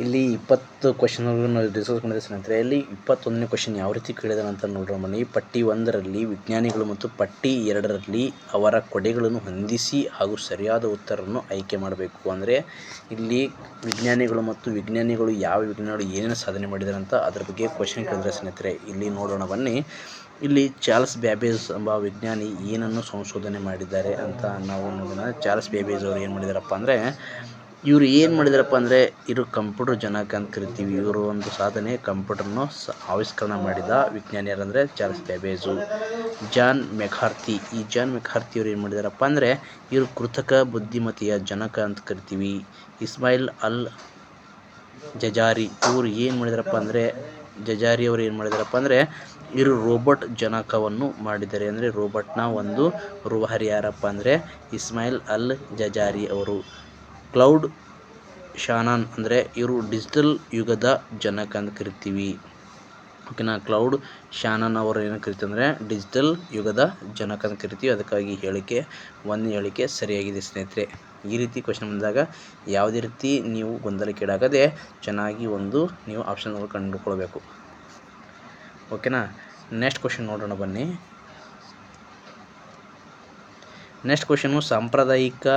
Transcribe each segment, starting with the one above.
ಇಲ್ಲಿ 20 ಕ್ವಶನ್ಗಳನ್ನು ಡಿಸ್ಕಸ್ ಮಾಡಿದ ಸ್ನೇಹಿತರೆ, ಇಲ್ಲಿ 21ನೇ ಕ್ವಶನ್ ಯಾವ ರೀತಿ ಕೇಳಿದಾನೆ ಅಂತ ನೋಡ್ರಿ ಬನ್ನಿ. ಪಟ್ಟಿ 1ರಲ್ಲಿ ವಿಜ್ಞಾನಿಗಳು ಮತ್ತು ಪಟ್ಟಿ 2ರಲ್ಲಿ ಅವರ ಕೊಡೆಗಳನ್ನು ಹೊಂದಿಸಿ ಹಾಗೂ ಸರಿಯಾದ ಉತ್ತರವನ್ನು ಆಯ್ಕೆ ಮಾಡಬೇಕು. ಅಂದರೆ ಇಲ್ಲಿ ವಿಜ್ಞಾನಿಗಳು ಯಾವ ವಿಜ್ಞಾನಿಗಳು ಏನೇನು ಸಾಧನೆ ಮಾಡಿದ್ದಾರೆ ಅಂತ ಅದ್ರ ಬಗ್ಗೆ ಕ್ವಶನ್ ಕೇಳಿದ್ರೆ ಸ್ನೇಹಿತರೆ, ಇಲ್ಲಿ ನೋಡೋಣ ಬನ್ನಿ. ಇಲ್ಲಿ ಚಾರ್ಲ್ಸ್ ಬ್ಯಾಬೇಜ್ ಎಂಬ ವಿಜ್ಞಾನಿ ಏನನ್ನು ಸಂಶೋಧನೆ ಮಾಡಿದ್ದಾರೆ ಅಂತ ನಾವು ನೋಡೋಣ. ಚಾರ್ಲ್ಸ್ ಬ್ಯಾಬೇಜ್ ಅವರು ಏನು ಮಾಡಿದಾರಪ್ಪ ಅಂದರೆ, ಇವರು ಏನು ಮಾಡಿದಾರಪ್ಪ ಅಂದರೆ, ಇವರು ಕಂಪ್ಯೂಟರ್ ಜನಕ ಅಂತ ಕರಿತೀವಿ. ಇವರು ಒಂದು ಸಾಧನೆ ಕಂಪ್ಯೂಟರ್ನ ಆವಿಷ್ಕರಣ ಮಾಡಿದ ವಿಜ್ಞಾನಿ ಯಾರಂದರೆ ಚಾರ್ಲ್ಸ್ ಬ್ಯಾಬೇಜು. ಜಾನ್ ಮೆಕಾರ್ಥಿ, ಈ ಜಾನ್ ಮೆಕಾರ್ಥಿ ಅವರು ಏನು ಮಾಡಿದಾರಪ್ಪ ಅಂದರೆ, ಇವರು ಕೃತಕ ಬುದ್ಧಿಮತ್ತೆಯ ಜನಕ ಅಂತ ಕರಿತೀವಿ. ಇಸ್ಮಾಯಿಲ್ ಅಲ್ ಜಜಾರಿ ಇವರು ಏನು ಮಾಡಿದಾರಪ್ಪ ಅಂದರೆ, ಅವರು ಏನು ಮಾಡಿದಾರಪ್ಪ ಅಂದರೆ, ಇವರು ರೋಬೋಟ್ ಜನಕವನ್ನು ಮಾಡಿದ್ದಾರೆ. ಅಂದರೆ ರೋಬೋಟ್ನ ಒಂದು ರೂವಾರಿ ಯಾರಪ್ಪ ಅಂದರೆ ಇಸ್ಮಾಯಿಲ್ ಅಲ್ ಜಜಾರಿ ಅವರು. ಕ್ಲೌಡ್ ಶಾನನ್ ಅಂದರೆ ಇವರು ಡಿಜಿಟಲ್ ಯುಗದ ಜನಕ ಅಂತ ಕರಿತೀವಿ. ಓಕೆನಾ. ಕ್ಲೌಡ್ ಶಾನನ್ ಅವರು ಏನು ಕರಿತೀವಿ ಅಂದರೆ ಡಿಜಿಟಲ್ ಯುಗದ ಜನಕ ಅಂತ ಕರಿತೀವಿ. ಅದಕ್ಕಾಗಿ ಹೇಳಿಕೆ ಸರಿಯಾಗಿದೆ ಸ್ನೇಹಿತರೆ. ಈ ರೀತಿ ಕ್ವಶನ್ ಬಂದಾಗ ಯಾವುದೇ ರೀತಿ ನೀವು ಗೊಂದಲಕ್ಕೀಡಾಗದೆ ಚೆನ್ನಾಗಿ ನೀವು ಆಪ್ಷನ್ಗಳು ಕಂಡುಕೊಳ್ಬೇಕು. ಓಕೆನಾ. ನೆಕ್ಸ್ಟ್ ಕ್ವಶನ್ ನೋಡೋಣ ಬನ್ನಿ. ನೆಕ್ಸ್ಟ್ ಕ್ವಶನು, ಸಾಂಪ್ರದಾಯಿಕ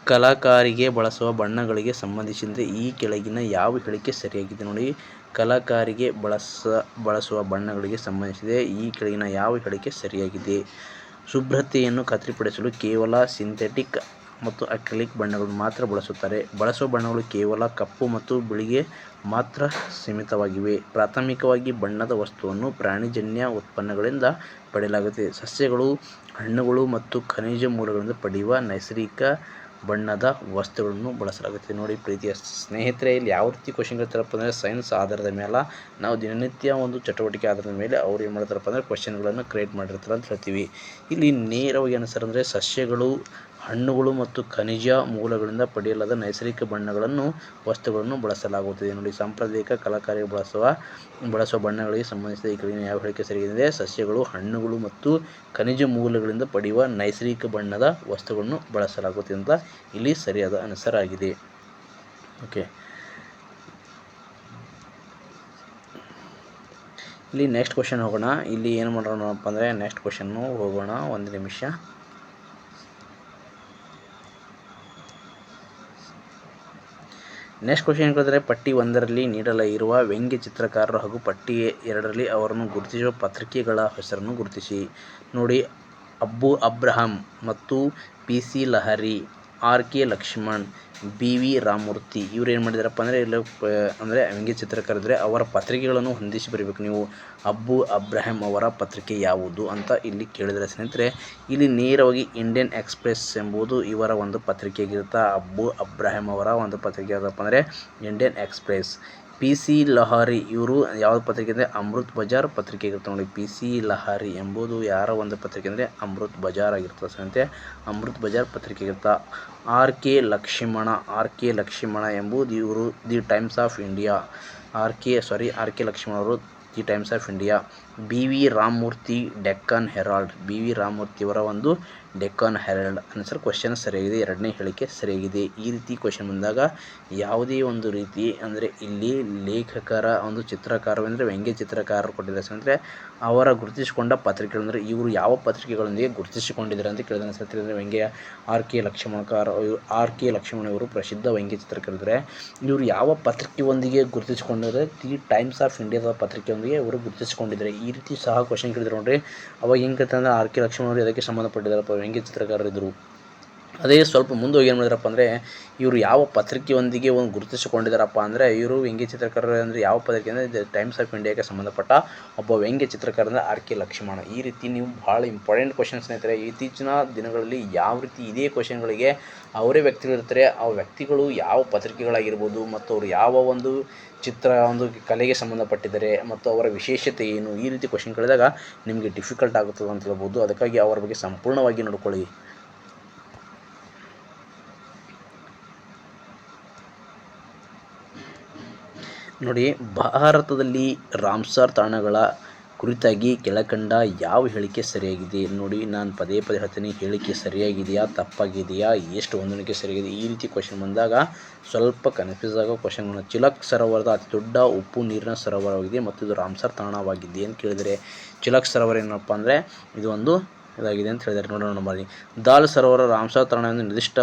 ಕಲಾಕಾರಿಗೆ ಬಳಸುವ ಬಣ್ಣಗಳಿಗೆ ಸಂಬಂಧಿಸಿದಂತೆ ಈ ಕೆಳಗಿನ ಯಾವ ಹೇಳಿಕೆ ಸರಿಯಾಗಿದೆ ನೋಡಿ. ಕಲಾಕಾರಿಗೆ ಬಳಸುವ ಬಣ್ಣಗಳಿಗೆ ಸಂಬಂಧಿಸಿದೆ ಈ ಕೆಳಗಿನ ಯಾವ ಹೇಳಿಕೆ ಸರಿಯಾಗಿದೆ. ಶುಭ್ರತೆಯನ್ನು ಖಾತ್ರಿಪಡಿಸಲು ಕೇವಲ ಸಿಂಥೆಟಿಕ್ ಮತ್ತು ಅಕ್ರಿಲಿಕ್ ಬಣ್ಣಗಳನ್ನು ಮಾತ್ರ ಬಳಸುತ್ತಾರೆ. ಬಳಸುವ ಬಣ್ಣಗಳು ಕೇವಲ ಕಪ್ಪು ಮತ್ತು ಬಿಳಿಗೆ ಮಾತ್ರ ಸೀಮಿತವಾಗಿವೆ. ಪ್ರಾಥಮಿಕವಾಗಿ ಬಣ್ಣದ ವಸ್ತುವನ್ನು ಪ್ರಾಣಿಜನ್ಯ ಉತ್ಪನ್ನಗಳಿಂದ ಪಡೆಯಲಾಗುತ್ತದೆ. ಸಸ್ಯಗಳು, ಹಣ್ಣುಗಳು ಮತ್ತು ಖನಿಜ ಮೂಲಗಳಿಂದ ಪಡೆಯುವ ನೈಸರ್ಗಿಕ ಬಣ್ಣದ ವಸ್ತುಗಳನ್ನು ಬಳಸಲಾಗುತ್ತದೆ. ನೋಡಿ ಪ್ರೀತಿಯ ಸ್ನೇಹಿತರೆ, ಇಲ್ಲಿ ಯಾವ ರೀತಿ ಕ್ವಶನ್ ಕೇಳ್ತಾರಪ್ಪ ಅಂದರೆ, ಸೈನ್ಸ್ ಆಧಾರದ ಮೇಲೆ ನಾವು ದಿನನಿತ್ಯ ಒಂದು ಚಟುವಟಿಕೆ ಆಧಾರದ ಮೇಲೆ ಅವ್ರು ಏನು ಮಾಡ್ತಾರಪ್ಪ ಅಂದರೆ ಕ್ವಶನ್ಗಳನ್ನು ಕ್ರಿಯೇಟ್ ಮಾಡಿರ್ತಾರೆ ಅಂತ ಹೇಳ್ತೀವಿ. ಇಲ್ಲಿ ನೇರವಾಗಿ ಆನ್ಸರ್ ಅಂದರೆ ಸಸ್ಯಗಳು, ಹಣ್ಣುಗಳು ಮತ್ತು ಖನಿಜ ಮೂಲಗಳಿಂದ ಪಡೆಯಲಾದ ನೈಸರ್ಗಿಕ ವಸ್ತುಗಳನ್ನು ಬಳಸಲಾಗುತ್ತದೆ. ನೋಡಿ, ಸಾಂಪ್ರದಾಯಿಕ ಕಲಾಕಾರಿಗೆ ಬಳಸುವ ಬಣ್ಣಗಳಿಗೆ ಸಂಬಂಧಿಸಿದ ಈ ಕೆಳಗಿನ ಯಾವ ಹೇಳಿಕೆ ಸರಿಯಾಗಿದೆ. ಸಸ್ಯಗಳು, ಹಣ್ಣುಗಳು ಮತ್ತು ಖನಿಜ ಮೂಲಗಳಿಂದ ಪಡೆಯುವ ನೈಸರ್ಗಿಕ ಬಣ್ಣದ ವಸ್ತುಗಳನ್ನು ಬಳಸಲಾಗುತ್ತದೆ ಅಂತ ಇಲ್ಲಿ ಸರಿಯಾದ ಆನ್ಸರ್ ಆಗಿದೆ. ಓಕೆ. ಇಲ್ಲಿ ನೆಕ್ಸ್ಟ್ ಕ್ವಶನ್ ಹೋಗೋಣ. ಇಲ್ಲಿ ಏನು ಮಾಡೋಣಪ್ಪ ಅಂದರೆ, ನೆಕ್ಸ್ಟ್ ಕ್ವಶನ್ನು ಹೋಗೋಣ. ಒಂದು ನಿಮಿಷ. ನೆಕ್ಸ್ಟ್ ಕ್ವಶನ್ ಹೇಳಿದ್ರೆ, ಪಟ್ಟಿ 1ರಲ್ಲಿ ನೀಡಲಿರುವ ವ್ಯಂಗ್ಯ ಚಿತ್ರಕಾರರು ಹಾಗೂ ಪಟ್ಟಿ 2ರಲ್ಲಿ ಅವರನ್ನು ಗುರುತಿಸುವ ಪತ್ರಿಕೆಗಳ ಹೆಸರನ್ನು ಗುರುತಿಸಿ. ನೋಡಿ, ಅಬ್ಬು ಅಬ್ರಹಾಂ ಮತ್ತು PC Lahiri, RK Laxman, BV Ramamurthy ಇವರು ಏನು ಮಾಡಿದಾರಪ್ಪ ಅಂದರೆ, ಇಲ್ಲಿ ಅಂದರೆ ವ್ಯಂಗ್ಯ ಚಿತ್ರಕಾರಿದ್ರೆ ಅವರ ಪತ್ರಿಕೆಗಳನ್ನು ಹೊಂದಿಸಿ ಬರೀಬೇಕು ನೀವು. ಅಬ್ಬು ಅಬ್ರಹಾಂ ಅವರ ಪತ್ರಿಕೆ ಯಾವುದು ಅಂತ ಇಲ್ಲಿ ಕೇಳಿದರೆ ಸ್ನೇಹಿತರೆ, ಇಲ್ಲಿ ನೇರವಾಗಿ ಇಂಡಿಯನ್ ಎಕ್ಸ್ಪ್ರೆಸ್ ಎಂಬುದು ಇವರ ಒಂದು ಪತ್ರಿಕೆಯಾಗಿರುತ್ತೆ. ಅಬ್ಬು ಅಬ್ರಹಾಂ ಅವರ ಒಂದು ಪತ್ರಿಕೆ ಯಾವುದಪ್ಪ ಅಂದರೆ ಇಂಡಿಯನ್ ಎಕ್ಸ್ಪ್ರೆಸ್. PC ಲಹರಿ ಇವರು ಯಾವ ಪತ್ರಿಕೆ ಅಂದರೆ ಅಮೃತ್ ಬಜಾರ್ ಪತ್ರಿಕೆ ಆಗಿರುತ್ತೆ. ನೋಡಿ, PC ಲಹರಿ ಎಂಬುದು ಯಾರ ಒಂದು ಪತ್ರಿಕೆ ಅಂದರೆ ಅಮೃತ್ ಬಜಾರ್ ಆಗಿರ್ತದೆ ಸ್ನೇಹಿತರೆ. ಅಮೃತ್ ಬಜಾರ್ ಪತ್ರಿಕೆ ಆಗಿರುತ್ತೆ. RK ಲಕ್ಷ್ಮಣ ಎಂಬುದು ಇವರು the Times of India. RK Lakshman ಅವರು the Times of India. BV Ramamurthy Deccan Herald. BV Ramamurthy ಅವರ ಒಂದು ಡೆಕ್ಕನ್ ಹೆರಾಲ್ಡ್. ಆನ್ಸರ್ ಕ್ವಶನ್ ಸರಿಯಾಗಿದೆ. 2ನೇ ಹೇಳಿಕೆ ಸರಿಯಾಗಿದೆ. ಈ ರೀತಿ ಕ್ವಶನ್ ಬಂದಾಗ ಯಾವುದೇ ಒಂದು ರೀತಿ ಅಂದರೆ ಇಲ್ಲಿ ಲೇಖಕರ ಒಂದು ಚಿತ್ರಕಾರವೆಂದರೆ ವ್ಯಂಗ್ಯ ಚಿತ್ರಕಾರರು ಕೊಟ್ಟಿದ್ದಾರೆ ಅಂದರೆ ಅವರ ಗುರುತಿಸಿಕೊಂಡ ಪತ್ರಿಕೆಗಳು ಅಂದರೆ ಇವರು ಯಾವ ಪತ್ರಿಕೆಗಳೊಂದಿಗೆ ಗುರುತಿಸಿಕೊಂಡಿದ್ದಾರೆ ಅಂತ ಕೇಳಿದ ಅನಿಸುತ್ತೆ. ಅಂದರೆ ವ್ಯಂಗ್ಯ RK ಲಕ್ಷ್ಮಣ ಇವರು ಪ್ರಸಿದ್ಧ ವ್ಯಂಗ್ಯ ಚಿತ್ರಕಾರಿದ್ದಾರೆ. ಇವರು ಯಾವ ಪತ್ರಿಕೆಯೊಂದಿಗೆ ಗುರುತಿಸಿಕೊಂಡಿದ್ದಾರೆ, ದಿ ಟೈಮ್ಸ್ ಆಫ್ ಇಂಡಿಯಾದ ಪತ್ರಿಕೆಯೊಂದಿಗೆ ಇವರು ಗುರುತಿಸಿಕೊಂಡಿದ್ದಾರೆ. ಈ ರೀತಿ ಸಹ ಕ್ವಶನ್ ಕೇಳಿದ್ರು ನೋಡ್ರಿ. ಅವಾಗ ಹೆಂಗೆ ಅಂದರೆ RK ಲಕ್ಷ್ಮಣ ಅವರು ಇದಕ್ಕೆ ಸಂಬಂಧಪಟ್ಟಿದ್ದಾರಪ್ಪ, ವ್ಯಂಗ್ಯ ಚಿತ್ರಕಾರರಿದ್ದರು. ಅದೇ ಸ್ವಲ್ಪ ಮುಂದೆ ಹೋಗಿ ಏನು ಮಾಡಿದಾರಪ್ಪ ಅಂದರೆ, ಇವರು ಯಾವ ಪತ್ರಿಕೆಯೊಂದಿಗೆ ಒಂದು ಗುರುತಿಸಿಕೊಂಡಿದ್ದಾರಪ್ಪ ಅಂದರೆ, ಇವರು ವ್ಯಂಗ್ಯ ಚಿತ್ರಕಾರರು ಅಂದರೆ ಯಾವ ಪತ್ರಿಕೆ ಅಂದರೆ ದ ಟೈಮ್ಸ್ ಆಫ್ ಇಂಡಿಯಾಗೆ ಸಂಬಂಧಪಟ್ಟ ಒಬ್ಬ ವ್ಯಂಗ್ಯ ಚಿತ್ರಕಾರ ಅಂದರೆ RK ಲಕ್ಷ್ಮಣ. ಈ ರೀತಿ ನೀವು ಭಾಳ ಇಂಪಾರ್ಟೆಂಟ್ ಕ್ವಶನ್ ಸ್ನೇಹಿತರೆ. ಇತ್ತೀಚಿನ ದಿನಗಳಲ್ಲಿ ಯಾವ ರೀತಿ ಇದೇ ಕ್ವಶನ್ಗಳಿಗೆ ಅವರೇ ವ್ಯಕ್ತಿಗಳಿರ್ತಾರೆ, ಆ ವ್ಯಕ್ತಿಗಳು ಯಾವ ಪತ್ರಿಕೆಗಳಾಗಿರ್ಬೋದು ಮತ್ತು ಅವರು ಯಾವ ಒಂದು ಕಲೆಗೆ ಸಂಬಂಧಪಟ್ಟಿದ್ದಾರೆ ಮತ್ತು ಅವರ ವಿಶೇಷತೆ ಏನು, ಈ ರೀತಿ ಕ್ವಶನ್ ಕೇಳಿದಾಗ ನಿಮಗೆ ಡಿಫಿಕಲ್ಟ್ ಆಗುತ್ತದೆ ಅಂತ ಹೇಳ್ಬೋದು. ಅದಕ್ಕಾಗಿ ಅವರ ಬಗ್ಗೆ ಸಂಪೂರ್ಣವಾಗಿ ನೋಡ್ಕೊಳ್ಳಿ. ನೋಡಿ, ಭಾರತದಲ್ಲಿ ರಾಮ್ಸರ್ ತಾಣಗಳ ಕುರಿತಾಗಿ ಕೆಳಕಂಡ ಯಾವ ಹೇಳಿಕೆ ಸರಿಯಾಗಿದೆ? ನೋಡಿ, ನಾನು ಪದೇ ಪದೇ ಹೇಳ್ತೀನಿ, ಹೇಳಿಕೆ ಸರಿಯಾಗಿದೆಯಾ ತಪ್ಪಾಗಿದೆಯಾ, ಎಷ್ಟು ಹೊಂದಾಣಿಕೆ ಸರಿಯಾಗಿದೆ, ಈ ರೀತಿ ಕ್ವಶನ್ ಬಂದಾಗ ಸ್ವಲ್ಪ ಕನ್ಫ್ಯೂಸ್ ಆಗೋ ಕ್ವಶನ್ಗಳು. ಚಿಲಕ್ ಸರೋವರದ ಅತಿ ದೊಡ್ಡ ಉಪ್ಪು ನೀರಿನ ಸರೋವರವಾಗಿದೆ ಮತ್ತು ಇದು ರಾಮ್ಸರ್ ತಾಣವಾಗಿದೆ ಅಂತ ಕೇಳಿದರೆ, ಚಿಲಕ್ ಸರೋವರ ಏನಪ್ಪ ಅಂದರೆ ಇದು ಒಂದು ಇದಾಗಿದೆ ಅಂತ ಹೇಳಿದ್ದಾರೆ. ನೋಡೋಣ ಮಾಡಿ. ದಾಲ್ ಸರೋವರ ರಾಮ್ಸರ್ ತಾಣ ಎಂದು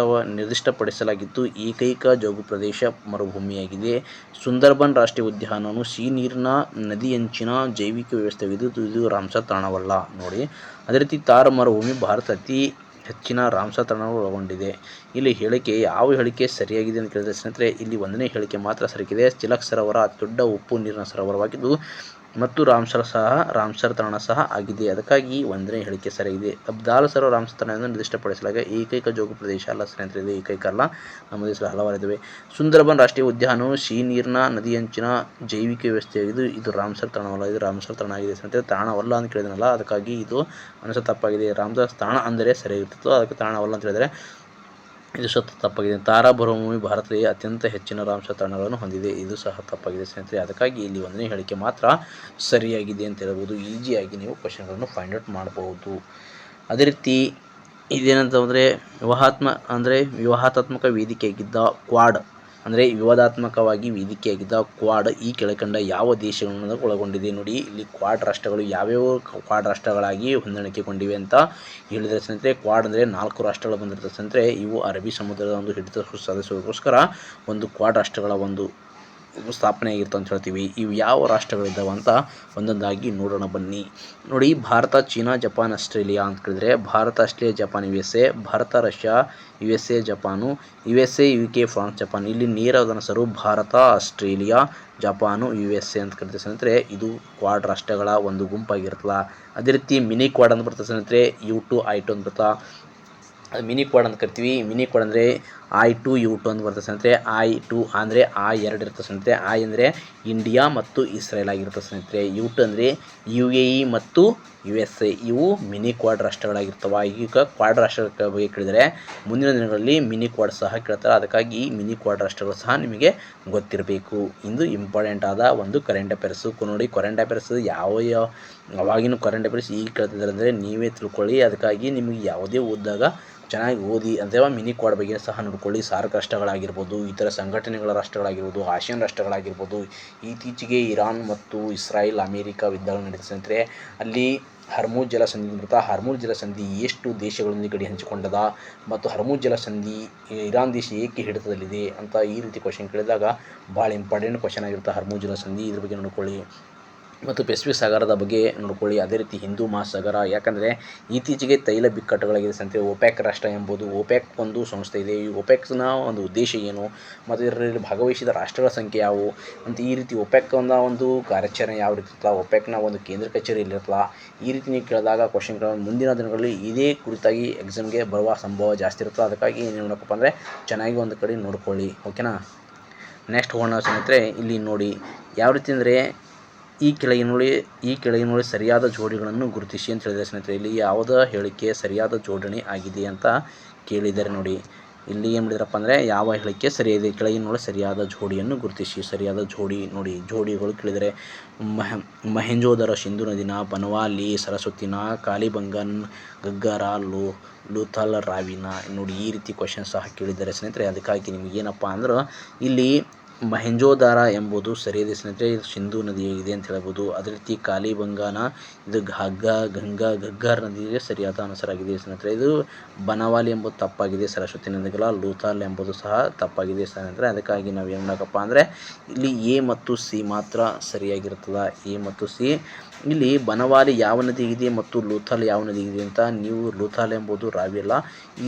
ನಿರ್ದಿಷ್ಟಪಡಿಸಲಾಗಿದ್ದು ಏಕೈಕ ಜೋಗು ಪ್ರದೇಶ ಮರುಭೂಮಿಯಾಗಿದೆ. ಸುಂದರ್ಬನ್ ರಾಷ್ಟ್ರೀಯ ಉದ್ಯಾನವು ಸಿಹಿನೀರಿನ ನದಿಯಂಚಿನ ಜೈವಿಕ ವ್ಯವಸ್ಥೆಯಾಗಿದ್ದು ಇದು ರಾಮ್ಸರ್ ತಾಣವಲ್ಲ. ನೋಡಿ, ಅದೇ ರೀತಿ ಥಾರ್ ಮರುಭೂಮಿ ಭಾರತ ಅತಿ ಹೆಚ್ಚಿನ ರಾಮ್ಸರ್ ತಾಣವನ್ನು ಒಳಗೊಂಡಿದೆ. ಇಲ್ಲಿ ಹೇಳಿಕೆ ಯಾವ ಹೇಳಿಕೆ ಸರಿಯಾಗಿದೆ ಅಂತ ಕೇಳಿದರೆ ಸ್ನೇಹಿತರೆ, ಇಲ್ಲಿ ಒಂದನೇ ಹೇಳಿಕೆ ಮಾತ್ರ ಸರಿಯಾಗಿದೆ. ಚಿಲಕ್ ಸರೋವರ ಅತಿ ದೊಡ್ಡ ಉಪ್ಪು ನೀರಿನ ಸರೋವರವಾಗಿದ್ದು ಮತ್ತು ರಾಮ್ಸರ್ ತಾಣ ಸಹ ಆಗಿದೆ. ಅದಕ್ಕಾಗಿ ಒಂದನೇ ಹೇಳಿಕೆ ಸರಿಯಾಗಿದೆ. ದಾಲ್ ಸರೋವರ ರಾಮ್ಸರ್ ತಾಣ ಎಂದು ನಿರ್ದಿಷ್ಟಪಡಿಸಲಾಗಿದೆ ಏಕೈಕ ಜೋಗು ಪ್ರದೇಶ ಅಲ್ಲ ಸ್ನೇಹಿತರೆ, ಇದು ಏಕೈಕ ಅಲ್ಲ, ನಮ್ಮ ದೇಶದಲ್ಲಿ ಹಲವಾರಿದ್ದಾವೆ. ಸುಂದರ್ಬನ್ ರಾಷ್ಟ್ರೀಯ ಉದ್ಯಾನವು ಸಿಹಿನೀರಿನ ನದಿಯಂಚಿನ ಜೈವಿಕ ವ್ಯವಸ್ಥೆಯಾಗಿದ್ದು ಇದು ರಾಮ್ಸರ್ ತಾಣವಲ್ಲ, ಇದು ರಾಮ್ಸರ್ ತಾಣ ಆಗಿದೆ ಸ್ನೇಹಿತರೆ. ತಾಣವಲ್ಲ ಅಂತ ಕೇಳಿದ್ನಲ್ಲ, ಅದಕ್ಕಾಗಿ ಇದು ಅನಿಸ ತಪ್ಪಾಗಿದೆ. ರಾಮ್ಸರ್ ತಾಣ ಅಂದರೆ ಸರಿಯಾಗಿರ್ತಿತ್ತು, ಅದಕ್ಕೆ ತಾಣವಲ್ಲ ಅಂತ ಹೇಳಿದರೆ ಇದು ಸಹ ತಪ್ಪಾಗಿದೆ. ಥಾರ್ ಮರುಭೂಮಿ ಭಾರತದಲ್ಲಿ ಅತ್ಯಂತ ಹೆಚ್ಚಿನ ರಾಮ್ಸರ್ ತಾಣಗಳನ್ನು ಹೊಂದಿದೆ, ಇದು ಸಹ ತಪ್ಪಾಗಿದೆ ಸ್ನೇಹಿತರೆ. ಅದಕ್ಕಾಗಿ ಇಲ್ಲಿ ಒಂದನೇ ಹೇಳಿಕೆ ಮಾತ್ರ ಸರಿಯಾಗಿದೆ ಅಂತ ಹೇಳ್ಬೋದು. ಈಸಿಯಾಗಿ ನೀವು ಕ್ವಶನ್ಗಳನ್ನು ಫೈಂಡ್ ಔಟ್ ಮಾಡಬಹುದು. ಅದೇ ರೀತಿ ಇದೇನಂತಂದರೆ ವ್ಯೂಹಾತ್ಮಕ ವೇದಿಕೆಯಾಗಿದ್ದ ಕ್ವಾಡ್ ಅಂದರೆ ವಿವಾದಾತ್ಮಕವಾಗಿ ವೇದಿಕೆಯಾಗಿದ್ದ ಕ್ವಾಡ್ ಈ ಕೆಳಕಂಡ ಯಾವ ದೇಶಗಳನ್ನು ಒಳಗೊಂಡಿದೆ? ನೋಡಿ, ಇಲ್ಲಿ ಕ್ವಾಡ್ ರಾಷ್ಟ್ರಗಳು ಯಾವ್ಯಾವ ಕ್ವಾಡ್ ರಾಷ್ಟ್ರಗಳಾಗಿ ಹೊಂದಾಣಿಕೆಗೊಂಡಿವೆ ಅಂತ ಹೇಳಿದರೆ ಸ್ನೇಹಿತರೆ, ಕ್ವಾಡ್ ಅಂದರೆ 4 ರಾಷ್ಟ್ರಗಳು ಬಂದಿರ್ತದೆ ಸ್ನೇಹಿತರೆ. ಇವು ಅರಬ್ಬಿ ಸಮುದ್ರದ ಒಂದು ಹಿಡಿತ ಸಾಧಿಸೋದಕ್ಕೋಸ್ಕರ ಒಂದು ಕ್ವಾಡ್ ರಾಷ್ಟ್ರಗಳ ಒಂದು ಸ್ಥಾಪನೆ ಆಗಿರ್ತವೆ ಅಂತ ಹೇಳ್ತೀವಿ. ಇವು ಯಾವ ರಾಷ್ಟ್ರಗಳಿದ್ದಾವೆ ಅಂತ ಒಂದೊಂದಾಗಿ ನೋಡೋಣ ಬನ್ನಿ. ನೋಡಿ, ಭಾರತ, ಚೀನಾ, ಜಪಾನ್, ಆಸ್ಟ್ರೇಲಿಯಾ ಅಂತ ಕೇಳಿದರೆ Bharat, Australia, Japan, USA, Bharat, Russia, USA, Japan, USA, UK, France, Japan. ಇಲ್ಲಿ ನೇರವಾದ ಹೆಸರು ಭಾರತ, ಆಸ್ಟ್ರೇಲಿಯಾ, ಜಪಾನು, USA ಅಂತ ಕರಿತೀವಿ ಸ್ನೇಹಿತರೆ. ಇದು ಕ್ವಾಡ್ ರಾಷ್ಟ್ರಗಳ ಒಂದು ಗುಂಪಾಗಿರ್ತಲ್ಲ. ಅದೇ ರೀತಿ ಮಿನಿ ಕ್ವಾಡ್ ಅಂತ ಬರ್ತದೆ ಸ್ನೇಹಿತರೆ, U2, I2 ಅಂತ ಬರ್ತಾ. ಅದು ಮಿನಿ ಕ್ವಾಡ್ ಅಂತ ಕರಿತೀವಿ. ಮಿನಿ ಕ್ವಾಡ್ ಅಂದರೆ I2, U2 ಅಂತ ಬರ್ತದೆ ಸ್ನೇಹಿತರೆ. I2 ಅಂದರೆ I2 ಇರ್ತದೆ ಸ್ನೇಹಿತರೆ. I ಅಂದರೆ ಇಂಡಿಯಾ ಮತ್ತು ಇಸ್ರೇಲ್ ಆಗಿರ್ತದೆ ಸ್ನೇಹಿತರೆ. U2 ಅಂದರೆ UAE ಮತ್ತು USA. ಇವು ಮಿನಿ ಕ್ವಾಡ್ ರಾಷ್ಟ್ರಗಳಾಗಿರ್ತವೆ. ಈಗ ಕ್ವಾಡ್ ರಾಷ್ಟ್ರಗಳ ಬಗ್ಗೆ ಕೇಳಿದರೆ ಮುಂದಿನ ದಿನಗಳಲ್ಲಿ ಮಿನಿ ಕ್ವಾಡ್ ಸಹ ಕೇಳ್ತಾರೆ. ಅದಕ್ಕಾಗಿ ಮಿನಿ ಕ್ವಾಡ್ ರಾಷ್ಟ್ರಗಳು ಸಹ ನಿಮಗೆ ಗೊತ್ತಿರಬೇಕು. ಇದು ಇಂಪಾರ್ಟೆಂಟ್ ಆದ ಒಂದು ಕರೆಂಟ್ ಅಫೇರ್ಸು. ನೋಡಿ, ಕರೆಂಟ್ ಅಫೇರ್ಸ್ ಅವಾಗಿನ ಕರೆಂಟ್ ಅಫೇರ್ಸ್ ಈಗ ಕೇಳ್ತಿದ್ದಾರೆ ಅಂದರೆ ನೀವೇ ತಿಳ್ಕೊಳ್ಳಿ. ಅದಕ್ಕಾಗಿ ನಿಮಗೆ ಯಾವುದೇ ಓದಿದಾಗ ಚೆನ್ನಾಗಿ ಓದಿ. ಅಥವಾ ಮಿನಿ ಕ್ವಾಡ್ ಬಗ್ಗೆ ಸಹ ನೋಡ್ಕೊಳ್ಳಿ. ಸಾರ್ಕ್ ರಾಷ್ಟ್ರಗಳಾಗಿರ್ಬೋದು, ಇತರ ಸಂಘಟನೆಗಳ ರಾಷ್ಟ್ರಗಳಾಗಿರ್ಬೋದು, ಆಸಿಯಾನ್ ರಾಷ್ಟ್ರಗಳಾಗಿರ್ಬೋದು. ಇತ್ತೀಚೆಗೆ ಇರಾನ್ ಮತ್ತು ಇಸ್ರಾಯೇಲ್ ಅಮೇರಿಕ ಯುದ್ಧಗಳು ನಡೀತದೆ ಸ್ನೇಹಿತರೆ. ಅಲ್ಲಿ ಹರ್ಮುಜ್ ಜಲಸಂಧಿ ಬರುತ್ತಾ. ಹರ್ಮುಜ್ ಜಲಸಂಧಿ ಎಷ್ಟು ದೇಶಗಳೊಂದಿಗೆ ಗಡಿ ಹಂಚಿಕೊಂಡದ ಮತ್ತು ಹರ್ಮುಜ್ ಜಲಸಂಧಿ ಇರಾನ್ ದೇಶ ಏಕೆ ಹಿಡಿತದಲ್ಲಿದೆ ಅಂತ ಈ ರೀತಿ ಕ್ವಶನ್ ಕೇಳಿದಾಗ ಭಾಳ ಇಂಪಾರ್ಟೆಂಟ್ ಕ್ವಶನ್ ಆಗಿರುತ್ತೆ. ಹರ್ಮುಜ್ ಜಲಸಂಧಿ ಇದ್ರ ಬಗ್ಗೆ ನೋಡ್ಕೊಳ್ಳಿ. ಮತ್ತು ಪೆಸಿಫಿಕ್ ಸಾಗರದ ಬಗ್ಗೆ ನೋಡ್ಕೊಳ್ಳಿ. ಅದೇ ರೀತಿ ಹಿಂದೂ ಮಹಾಸಾಗರ. ಯಾಕಂದರೆ ಇತ್ತೀಚೆಗೆ ತೈಲ ಬಿಕ್ಕಟ್ಟುಗಳಾಗಿದೆ ಸ್ನೇಹಿತರೆ. OPEC ರಾಷ್ಟ್ರ ಎಂಬುದು OPEC ಒಂದು ಸಂಸ್ಥೆ ಇದೆ. ಈ OPECನ ಒಂದು ಉದ್ದೇಶ ಏನು ಮತ್ತು ಇದರಲ್ಲಿ ಭಾಗವಹಿಸಿದ ರಾಷ್ಟ್ರಗಳ ಸಂಖ್ಯೆ ಯಾವುವು ಅಂತ ಈ ರೀತಿ OPECನ ಒಂದು ಕಾರ್ಯಾಚರಣೆ ಯಾವ ರೀತಿ ಇರ್ತಲ್ಲ, OPECನ ಒಂದು ಕೇಂದ್ರ ಕಚೇರಿ ಇಲ್ಲಿರ್ತಲ್ಲ, ಈ ರೀತಿ ನೀವು ಕೇಳಿದಾಗ ಕ್ವಶನ್ಗಳನ್ನು ಮುಂದಿನ ದಿನಗಳಲ್ಲಿ ಇದೇ ಕುರಿತಾಗಿ ಎಕ್ಸಾಮ್ಗೆ ಬರುವ ಸಂಭವ ಜಾಸ್ತಿ ಇರ್ತದೆ. ಅದಕ್ಕಾಗಿ ಏನು ಮಾಡಬೇಕಪ್ಪ ಅಂದರೆ ಚೆನ್ನಾಗಿ ಒಂದು ಕಡೆ ನೋಡ್ಕೊಳ್ಳಿ. ಓಕೆನಾ. ನೆಕ್ಸ್ಟ್ ಹೋಗೋಣ ಸ್ನೇಹಿತರೆ. ಇಲ್ಲಿ ನೋಡಿ ಯಾವ ರೀತಿ ಅಂದರೆ ಈ ಕೆಳಗಿನ ನೋಡಿ ಸರಿಯಾದ ಜೋಡಿಗಳನ್ನು ಗುರುತಿಸಿ ಅಂತ ಹೇಳಿದರೆ ಸ್ನೇಹಿತರೆ. ಇಲ್ಲಿ ಯಾವುದ ಹೇಳಿಕೆ ಸರಿಯಾದ ಜೋಡಣೆ ಆಗಿದೆ ಅಂತ ಕೇಳಿದ್ದಾರೆ. ನೋಡಿ, ಇಲ್ಲಿ ಏನು ಮಾಡಿದ್ರಪ್ಪ ಅಂದರೆ ಯಾವ ಹೇಳಿಕೆ ಸರಿಯಾಗಿದೆ, ಕೆಳಗಿನ ನೋಡಿ ಸರಿಯಾದ ಜೋಡಿಯನ್ನು ಗುರುತಿಸಿ. ಸರಿಯಾದ ಜೋಡಿ ನೋಡಿ, ಜೋಡಿಗಳು ಕೇಳಿದರೆ ಮಹೇಂಜೋದರ ಸಿಂಧು ನದಿನ, ಬನವಾಲಿ ಸರಸ್ವತಿನ, ಕಾಲಿಬಂಗನ್ ಗಗ್ಗರ, ಲೂಥಲ್ ರಾವಿನ. ನೋಡಿ, ಈ ರೀತಿ ಕ್ವಶನ್ ಸಹ ಕೇಳಿದ್ದಾರೆ ಸ್ನೇಹಿತರೆ. ಅದಕ್ಕಾಗಿ ನಿಮಗೆ ಏನಪ್ಪ ಅಂದ್ರೆ ಇಲ್ಲಿ ಮಹೇಂಜೋದಾರ ಎಂಬುದು ಸರಿಯಾದ ಸ್ನೇಹಿತರೆ. ಇದು ಸಿಂಧೂ ನದಿಯಾಗಿದೆ ಅಂತ ಹೇಳ್ಬೋದು. ಅದೇ ರೀತಿ ಕಾಲಿಬಂಗನ ಇದು ಗಂಗಾ ಗಗ್ಗರ್ ನದಿಗೆ ಸರಿಯಾದ ಆನ್ಸರ್ ಸ್ನೇಹಿತರೆ. ಇದು ಬನವಾಲಿ ಎಂಬುದು ತಪ್ಪಾಗಿದೆ, ಸರಸ್ವತಿ ನದಿಗಳ. ಲೂಥಾಲ್ ಎಂಬುದು ಸಹ ತಪ್ಪಾಗಿದೆ ಸ್ನೇಹಿತರೆ. ಅದಕ್ಕಾಗಿ ನಾವು ಏನು ಮಾಡಬೇಕಪ್ಪ ಅಂದರೆ ಇಲ್ಲಿ A ಮತ್ತು C ಮಾತ್ರ ಸರಿಯಾಗಿರ್ತದೆ. A ಮತ್ತು C. ಇಲ್ಲಿ ಬನವಾಲಿ ಯಾವ ನದಿಗಿದೆ ಮತ್ತು ಲೂಥಾಲ್ ಯಾವ ನದಿಗಿದೆ ಅಂತ ನೀವು ಲೂಥಾಲ್ ಎಂಬುದು ರಾವಿ ಅಲ್ಲ,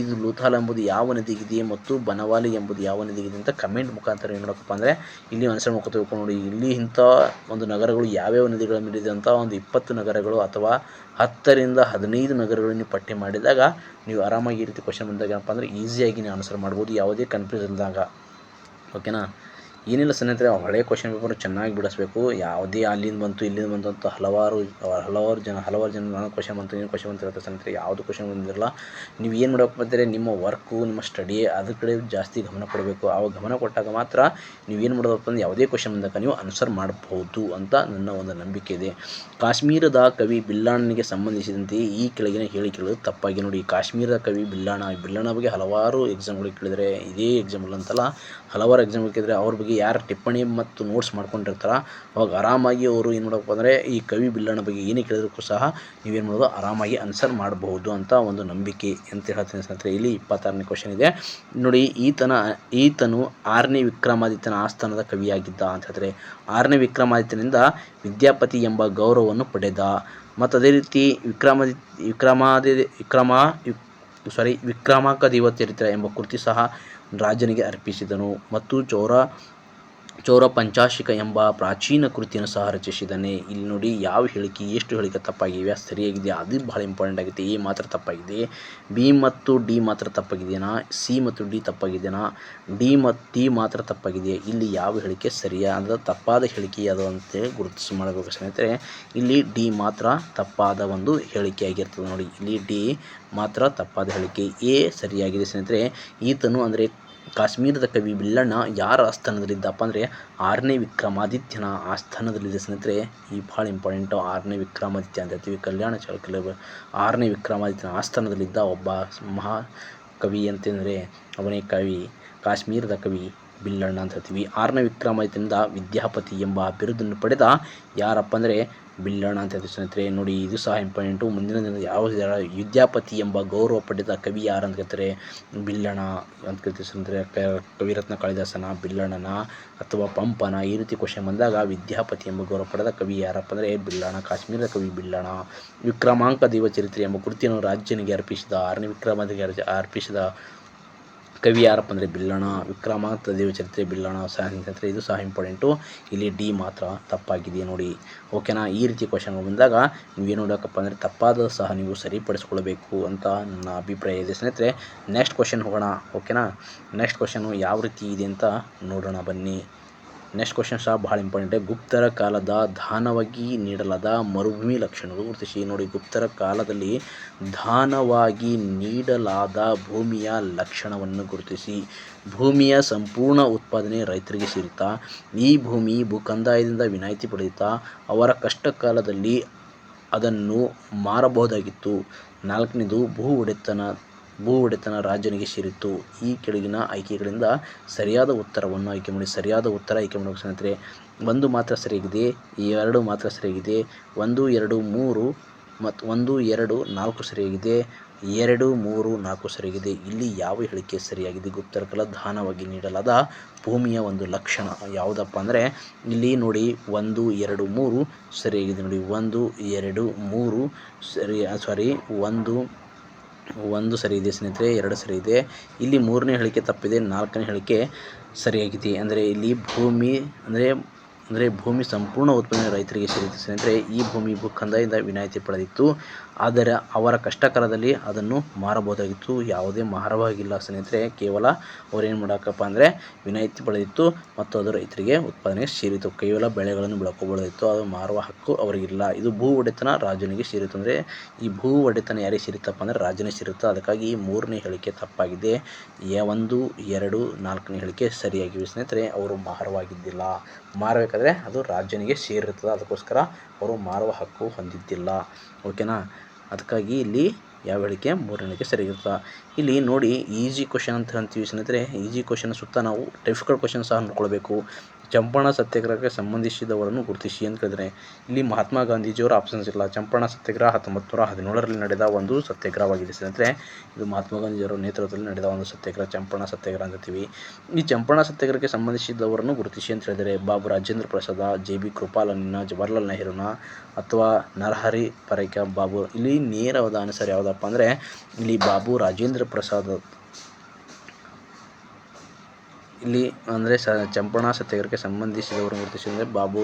ಇದು ಲೂಥಾಲ್ ಎಂಬುದು ಯಾವ ನದಿಗಿದೆ ಮತ್ತು ಬನವಾಲಿ ಎಂಬುದು ಯಾವ ನದಿಗಿದೆ ಅಂತ ಕಮೆಂಟ್ ಮುಖಾಂತರ ಏನು ಮಾಡಬೇಕಪ್ಪ ಅಂದರೆ ಇಲ್ಲಿ ಆನ್ಸರ್ ಮಾಡ್ಕೊತೀವಿ. ನೋಡಿ, ಇಲ್ಲಿ ಇಂಥ ಒಂದು ನಗರಗಳು ಯಾವ್ಯಾವ ನದಿಗಳ ಮೇಲಿದೆ ಅಂತ ಒಂದು 20 ನಗರಗಳು ಅಥವಾ 10ರಿಂದ 15 ನಗರಗಳನ್ನು ಪಟ್ಟಿ ಮಾಡಿದಾಗ ನೀವು ಆರಾಮಾಗಿ ಈ ರೀತಿ ಕ್ವಶನ್ ಬಂದಾಗ ಏನಪ್ಪ ಅಂದರೆ ಈಸಿಯಾಗಿ ನೀವು ಆನ್ಸರ್ ಮಾಡ್ಬೋದು, ಯಾವುದೇ ಕನ್ಫ್ಯೂಸ್ ಇಲ್ಲದಾಗ. ಓಕೆನಾ. ಏನಿಲ್ಲ ಸ್ನೇಹಿತರೆ, ಹಳೆಯ ಕ್ವಶನ್ ಪೇಪರ್ ಚೆನ್ನಾಗಿ ಬಿಡಿಸ್ಬೇಕು. ಯಾವುದೇ ಅಲ್ಲಿಂದ ಬಂತು ಇಲ್ಲಿಂದ ಬಂತು ಅಂತ ಹಲವಾರು ಜನ ನಾನು ಕ್ವಶನ್ ಬಂತು ಏನು ಕ್ವಶನ್ ಬಂತು ಹೇಳ್ತಾರೆ ಸ್ನೇಹಿತರೆ. ಯಾವುದು ಕ್ವಶನ್ ಬಂದಿರಲ್ಲ. ನೀವು ಏನು ಮಾಡಬೇಕು ಅಂದರೆ ನಿಮ್ಮ ವರ್ಕು ನಿಮ್ಮ ಸ್ಟಡಿ ಅದ್ರ ಕಡೆ ಜಾಸ್ತಿ ಗಮನ ಕೊಡಬೇಕು. ಆವಾಗ ಗಮನ ಕೊಟ್ಟಾಗ ಮಾತ್ರ ನೀವೇನು ಮಾಡೋದಪ್ಪ ಅಂದರೆ ಯಾವುದೇ ಕ್ವಶನ್ ಬಂದಾಗ ನೀವು ಆನ್ಸರ್ ಮಾಡಬಹುದು ಅಂತ ನನ್ನ ಒಂದು ನಂಬಿಕೆ ಇದೆ. ಕಾಶ್ಮೀರದ ಕವಿ ಬಿಲ್ಲಾಣನಿಗೆ ಸಂಬಂಧಿಸಿದಂತೆ ಈ ಕೆಳಗಿನ ಹೇಳಿಕೆಗಳು ತಪ್ಪಾಗಿ. ನೋಡಿ, ಕಾಶ್ಮೀರದ ಕವಿ ಬಿಲ್ಲಾಣ ಬಗ್ಗೆ ಹಲವಾರು ಎಕ್ಸಾಮ್ಗಳಿಗೆ ಕೇಳಿದರೆ, ಇದೇ ಎಕ್ಸಾಂಪಲ್ ಅಂತಲ್ಲ ಹಲವಾರು ಎಕ್ಸಾಮ್ಗಳು ಕೇಳಿದರೆ ಅವ್ರ ಬಗ್ಗೆ ಯಾರು ಟಿಪ್ಪಣಿ ಮತ್ತು ನೋಟ್ಸ್ ಮಾಡ್ಕೊಂಡಿರ್ತಾರೆ ಅವಾಗ ಆರಾಮಾಗಿ ಅವರು ಏನು ಮಾಡಬೇಕು ಅಂದರೆ ಈ ಕವಿ ಬಿಲ್ಲಾಣ ಬಗ್ಗೆ ಏನೇ ಕೇಳಿದ್ರು ಸಹ ನೀವೇನು ಮಾಡೋದು ಆರಾಮಾಗಿ ಆನ್ಸರ್ ಮಾಡಬಹುದು ಅಂತ ಒಂದು ನಂಬಿಕೆ ಅಂತ ಹೇಳ್ತೀನಿ ಸ್ನೇಹಿತರೆ. ಇಲ್ಲಿ 26ನೇ ಕ್ವಶನ್ ಇದೆ ನೋಡಿ. ಈತನು 6ನೇ ವಿಕ್ರಮಾದಿತ್ಯನ ಆಸ್ಥಾನದ ಕವಿಯಾಗಿದ್ದ ಅಂತ ಹೇಳ್ತಾರೆ. 6ನೇ ವಿಕ್ರಮಾದಿತ್ಯನಿಂದ ವಿದ್ಯಾಪತಿ ಎಂಬ ಗೌರವವನ್ನು ಪಡೆದ. ಮತ್ತು ಅದೇ ರೀತಿ ವಿಕ್ರಮಾಂಕದೇವ ಚರಿತ್ರೆ ಎಂಬ ಕೃತಿ ಸಹ ರಾಜನಿಗೆ ಅರ್ಪಿಸಿದನು. ಮತ್ತು ಚೌರ ಪಂಚಾಶಿಕ ಎಂಬ ಪ್ರಾಚೀನ ಕೃತಿಯನ್ನು ಸಹ ರಚಿಸಿದ್ದಾನೆ. ಇಲ್ಲಿ ನೋಡಿ ಯಾವ ಹೇಳಿಕೆ ಎಷ್ಟು ಹೇಳಿಕೆ ತಪ್ಪಾಗಿವೆ, ಸರಿಯಾಗಿದೆ ಅದು ಬಹಳ ಇಂಪಾರ್ಟೆಂಟ್ ಆಗುತ್ತೆ. ಎ ಮಾತ್ರ ತಪ್ಪಾಗಿದೆ, ಬಿ ಮತ್ತು ಡಿ ಮಾತ್ರ ತಪ್ಪಾಗಿದೆಯಾ, ಸಿ ಮತ್ತು ಡಿ ತಪ್ಪಾಗಿದೆಯಾ, ಡಿ ಮಾತ್ರ ತಪ್ಪಾಗಿದೆ. ಇಲ್ಲಿ ಯಾವ ಹೇಳಿಕೆ ಸರಿಯಾದ ತಪ್ಪಾದ ಹೇಳಿಕೆ ಯಾವುದು ಅಂತೇಳಿ ಗುರುತಿಸಿ ಮಾಡಬೇಕು ಸ್ನೇಹಿತರೆ. ಇಲ್ಲಿ ಡಿ ಮಾತ್ರ ತಪ್ಪಾದ ಒಂದು ಹೇಳಿಕೆಯಾಗಿರ್ತದೆ ನೋಡಿ. ಇಲ್ಲಿ ಡಿ ಮಾತ್ರ ತಪ್ಪಾದ ಹೇಳಿಕೆ, ಎ ಸರಿಯಾಗಿದೆ ಸ್ನೇಹಿತರೆ. ಈತನು ಅಂದರೆ ಕಾಶ್ಮೀರದ ಕವಿ ಬಿಲ್ಲಣ್ಣ ಯಾರ ಆಸ್ಥಾನದಲ್ಲಿದ್ದಪ್ಪ ಅಂದರೆ 6ನೇ ವಿಕ್ರಮಾದಿತ್ಯನ ಆಸ್ಥಾನದಲ್ಲಿದೆ ಸ್ನೇಹಿತರೆ. ಈ ಭಾಳ ಇಂಪಾರ್ಟೆಂಟು. 6ನೇ ವಿಕ್ರಮಾದಿತ್ಯ ಅಂತ ಹೇಳ್ತೀವಿ, ಕಲ್ಯಾಣ ಚಾಲುಕ್ಯರ 6ನೇ ವಿಕ್ರಮಾದಿತ್ಯನ ಆಸ್ಥಾನದಲ್ಲಿದ್ದ ಒಬ್ಬ ಮಹಾ ಕವಿ ಅಂತಂದರೆ ಅವನೇ ಕಾಶ್ಮೀರದ ಕವಿ ಬಿಲ್ಲಣ್ಣ ಅಂತ ಹೇಳ್ತೀವಿ. 6ನೇ ವಿಕ್ರಮಾದಿತ್ಯನಿಂದ ವಿದ್ಯಾಪತಿ ಎಂಬ ಬಿರುದನ್ನು ಪಡೆದ ಯಾರಪ್ಪ ಅಂದರೆ ಬಿಲ್ಲಣ್ಣ ಅಂತ ಹೇಳ್ತೀವಿ ಸ್ನೇಹಿತರೆ. ನೋಡಿ ಇದು ಸಹ ಇಂಪಾರ್ಟೆಂಟು. ಮುಂದಿನ ದಿನ ಯಾವ ವಿದ್ಯಾಪತಿ ಎಂಬ ಗೌರವ ಪಡೆದ ಕವಿ ಯಾರು ಅಂತ ಕೇಳ್ತಾರೆ, ಬಿಲ್ಲಣ್ಣ ಅಂತ ಕೇಳ್ತೀವಿ ಸ್ನೇಹಿತರೆ. ಕವಿರತ್ನ ಕಾಳಿದಾಸನ, ಬಿಲ್ಲಣ್ಣನ ಅಥವಾ ಪಂಪನ ಈ ರೀತಿ ಕ್ವಶನ್ ಬಂದಾಗ ವಿದ್ಯಾಪತಿ ಎಂಬ ಗೌರವ ಪಡೆದ ಕವಿ ಯಾರಪ್ಪ ಅಂದರೆ ಬಿಲ್ಲಣ್ಣ, ಕಾಶ್ಮೀರದ ಕವಿ ಬಿಲ್ಲಣ್ಣ. ವಿಕ್ರಮಾಂಕ ದೇವ ಚರಿತ್ರೆ ಎಂಬ ಕೃತಿಯನ್ನು ರಾಜನಿಗೆ ಅರ್ಪಿಸಿದ 6ನೇ ವಿಕ್ರಮಾದಿತ್ಯನಿಗೆ ಅರ್ಪಿಸಿದ ಕವಿ ಯಾರಪ್ಪ ಅಂದರೆ ಬಿಲ್ಲಣ್ಣ. ವಿಕ್ರಮಾಂಕ ದೇವ ಚರಿತ್ರೆ ಬಿಲ್ಲಣ್ಣ ಸ್ನೇಹಿತರೆ. ಇದು ಸಹ ಇಂಪಾರ್ಟೆಂಟು. ಇಲ್ಲಿ ಡಿ ಮಾತ್ರ ತಪ್ಪಾಗಿದೆ ನೋಡಿ. ಓಕೆನಾ. ಈ ರೀತಿ ಕ್ವಶನ್ಗಳು ಬಂದಾಗ ನೀವೇನು ನೋಡಬೇಕಪ್ಪ ಅಂದರೆ ತಪ್ಪಾದ ಸಹ ನೀವು ಸರಿಪಡಿಸ್ಕೊಳ್ಬೇಕು ಅಂತ ನನ್ನ ಅಭಿಪ್ರಾಯ ಇದೆ ಸ್ನೇಹಿತರೆ. ನೆಕ್ಸ್ಟ್ ಕ್ವಶನ್ ಹೋಗೋಣ. ಓಕೆನಾ. ನೆಕ್ಸ್ಟ್ ಕ್ವಶನು ಯಾವ ರೀತಿ ಇದೆ ಅಂತ ನೋಡೋಣ ಬನ್ನಿ. ನೆಕ್ಸ್ಟ್ ಕ್ವಶನ್ ಸಹ ಭಾಳ ಇಂಪಾರ್ಟೆಂಟ್. ಗುಪ್ತರ ಕಾಲದ ದಾನವಾಗಿ ನೀಡಲಾದ ಮರುಭೂಮಿ ಲಕ್ಷಣಗಳು ಗುರುತಿಸಿ. ನೋಡಿ, ಗುಪ್ತರ ಕಾಲದಲ್ಲಿ ದಾನವಾಗಿ ನೀಡಲಾದ ಭೂಮಿಯ ಲಕ್ಷಣವನ್ನು ಗುರುತಿಸಿ. ಭೂಮಿಯ ಸಂಪೂರ್ಣ ಉತ್ಪಾದನೆ ರೈತರಿಗೆ ಸೇರಿತಾ, ಈ ಭೂಮಿ ಭೂಕಂದಾಯದಿಂದ ವಿನಾಯಿತಿ ಪಡೆದಿತಾ, ಅವರ ಕಷ್ಟ ಕಾಲದಲ್ಲಿ ಅದನ್ನು ಮಾರಬಹುದಾಗಿತ್ತು. 4ನೇದು ಭೂ ಒಡೆತನ ರಾಜನಿಗೆ ಸೇರಿತ್ತು. ಈ ಕೆಳಗಿನ ಆಯ್ಕೆಗಳಿಂದ ಸರಿಯಾದ ಉತ್ತರವನ್ನು ಆಯ್ಕೆ ಮಾಡಿ. ಸರಿಯಾದ ಉತ್ತರ ಆಯ್ಕೆ ಮಾಡಬೇಕು ಸ್ನೇಹಿತರೆ. 1 ಮಾತ್ರ ಸರಿಯಾಗಿದೆ, 2 ಮಾತ್ರ ಸರಿಯಾಗಿದೆ, 1, 2, 3 ಮತ್ತು 1, 2, 4 ಸರಿಯಾಗಿದೆ, 2, 3, 4 ಸರಿಯಾಗಿದೆ. ಇಲ್ಲಿ ಯಾವ ಹೇಳಿಕೆ ಸರಿಯಾಗಿದೆ? ಗುಪ್ತರ ಕಾಲ ದಾನವಾಗಿ ನೀಡಲಾದ ಭೂಮಿಯ ಒಂದು ಲಕ್ಷಣ ಯಾವುದಪ್ಪ ಅಂದರೆ ಇಲ್ಲಿ ನೋಡಿ 1, 2, 3 ಸರಿಯಾಗಿದೆ ನೋಡಿ. 1, 2, 3 ಒಂದು ಸರಿ ಇದೆ ಸ್ನೇಹಿತರೆ, 2 ಸರಿ ಇದೆ. ಇಲ್ಲಿ 3ನೇ ಹೇಳಿಕೆ ತಪ್ಪಿದೆ, 4ನೇ ಹೇಳಿಕೆ ಸರಿಯಾಗಿದೆ. ಅಂದರೆ ಇಲ್ಲಿ ಭೂಮಿ ಸಂಪೂರ್ಣ ಉತ್ಪಾದನೆ ರೈತರಿಗೆ ಸೇರಿತು ಸ್ನೇಹಿತರೆ. ಈ ಭೂಮಿ ಭೂಕಂದಾಯದಿಂದ ವಿನಾಯಿತಿ ಪಡೆದಿತ್ತು, ಆದರೆ ಅವರ ಕಷ್ಟಕಾಲದಲ್ಲಿ ಅದನ್ನು ಮಾರಬಹುದಾಗಿತ್ತು. ಯಾವುದೇ ಮಾರವಾಗಿಲ್ಲ ಸ್ನೇಹಿತರೆ. ಕೇವಲ ಅವರೇನು ಮಾಡೋಕ್ಕಪ್ಪ ಅಂದರೆ ವಿನಾಯಿತಿ ಪಡೆದಿತ್ತು ಮತ್ತು ಅದು ರೈತರಿಗೆ ಉತ್ಪಾದನೆಗೆ ಸೇರಿತು. ಕೇವಲ ಬೆಳೆಗಳನ್ನು ಬೆಳ್ಕೊಬೋದಾಗಿತ್ತು, ಅದು ಮಾರುವ ಹಕ್ಕು ಅವರಿಗಿಲ್ಲ. ಇದು ಭೂ ಒಡೆತನ ರಾಜನಿಗೆ ಸೇರಿತು. ಅಂದರೆ ಈ ಭೂ ಒಡೆತನ ಯಾರಿಗೆ ಸೇರಿತಪ್ಪ ಅಂದರೆ ರಾಜನಿಗೆ ಸೇರಿತು. ಅದಕ್ಕಾಗಿ 3ನೇ ಹೇಳಿಕೆ ತಪ್ಪಾಗಿದೆ. 1, 2, 4ನೇ ಹೇಳಿಕೆ ಸರಿಯಾಗಿವೆ ಸ್ನೇಹಿತರೆ. ಅವರು ಮಾರವಾಗಿದ್ದಿಲ್ಲ. ಮಾರಬೇಕಾದ್ರೆ ಅದು ರಾಜನಿಗೆ ಸೇರಿರ್ತದೆ, ಅದಕ್ಕೋಸ್ಕರ ಅವರು ಮಾರುವ ಹಕ್ಕು ಹೊಂದಿದ್ದಿಲ್ಲ. ಓಕೆನಾ. ಅದಕ್ಕಾಗಿ ಇಲ್ಲಿ ಯಾವ ಹೇಳಿಕೆ 3ನೇ ಹೇಳಿಕೆ ಸರಿಯಾಗಿರ್ತದೆ. ಇಲ್ಲಿ ನೋಡಿ ಈಸಿ ಕ್ವಶನ್ ಅಂತ ಅಂತೀವಿ ಸ್ನೇಹಿತರೆ. ಈಸಿ ಕ್ವಶನ್ ಸುತ್ತ ನಾವು ಡಿಫಿಕಲ್ಟ್ ಕ್ವಶನ್ ಸಹ ನೋಡ್ಕೊಳ್ಬೇಕು. ಚಂಪಾರಣ ಸತ್ಯಾಗ್ರಹಕ್ಕೆ ಸಂಬಂಧಿಸಿದವರನ್ನು ಗುರುತಿಸಿ ಅಂತ ಕೇಳಿದರೆ ಇಲ್ಲಿ ಮಹಾತ್ಮ ಗಾಂಧೀಜಿಯವರ ಆಪ್ಷನ್ಸ್ ಇಲ್ಲ. ಚಂಪಾರಣ ಸತ್ಯಾಗ್ರಹ 1917ರಲ್ಲಿ ನಡೆದ ಒಂದು ಸತ್ಯಾಗ್ರಹವಾಗಿದೆ ಸ್ನೇಹಿತರೆ. ಇದು ಮಹಾತ್ಮ ಗಾಂಧೀಜಿಯವರ ನೇತೃತ್ವದಲ್ಲಿ ನಡೆದ ಒಂದು ಸತ್ಯಾಗ್ರಹ ಚಂಪಾರಣ ಸತ್ಯಾಗ್ರಹ ಅಂತೀವಿ. ಈ ಚಂಪಾರಣ ಸತ್ಯಾಗ್ರಹಕ್ಕೆ ಸಂಬಂಧಿಸಿದವರನ್ನು ಗುರುತಿಸಿ ಅಂತ ಹೇಳಿದರೆ ಬಾಬು ರಾಜೇಂದ್ರ ಪ್ರಸಾದ, JB ಕೃಪಾಲನ್ನ, ಜವಾಹರ್ಲಾಲ್ ನೆಹರೂನ ಅಥವಾ ನರಹರಿ ಪರಿಕರ್ ಬಾಬು. ಇಲ್ಲಿ ನೇರವಾದ ಆನ್ಸರ್ ಯಾವುದಪ್ಪ ಅಂದರೆ ಇಲ್ಲಿ ಬಾಬು ರಾಜೇಂದ್ರ ಪ್ರಸಾದ್. ಇಲ್ಲಿ ಅಂದರೆ ಚಂಪಾರಣ ಸತ್ಯಾಗ್ರಹಕ್ಕೆ ಸಂಬಂಧಿಸಿದವರನ್ನು ಗುರುತಿಸಿ ಅಂದರೆ ಬಾಬು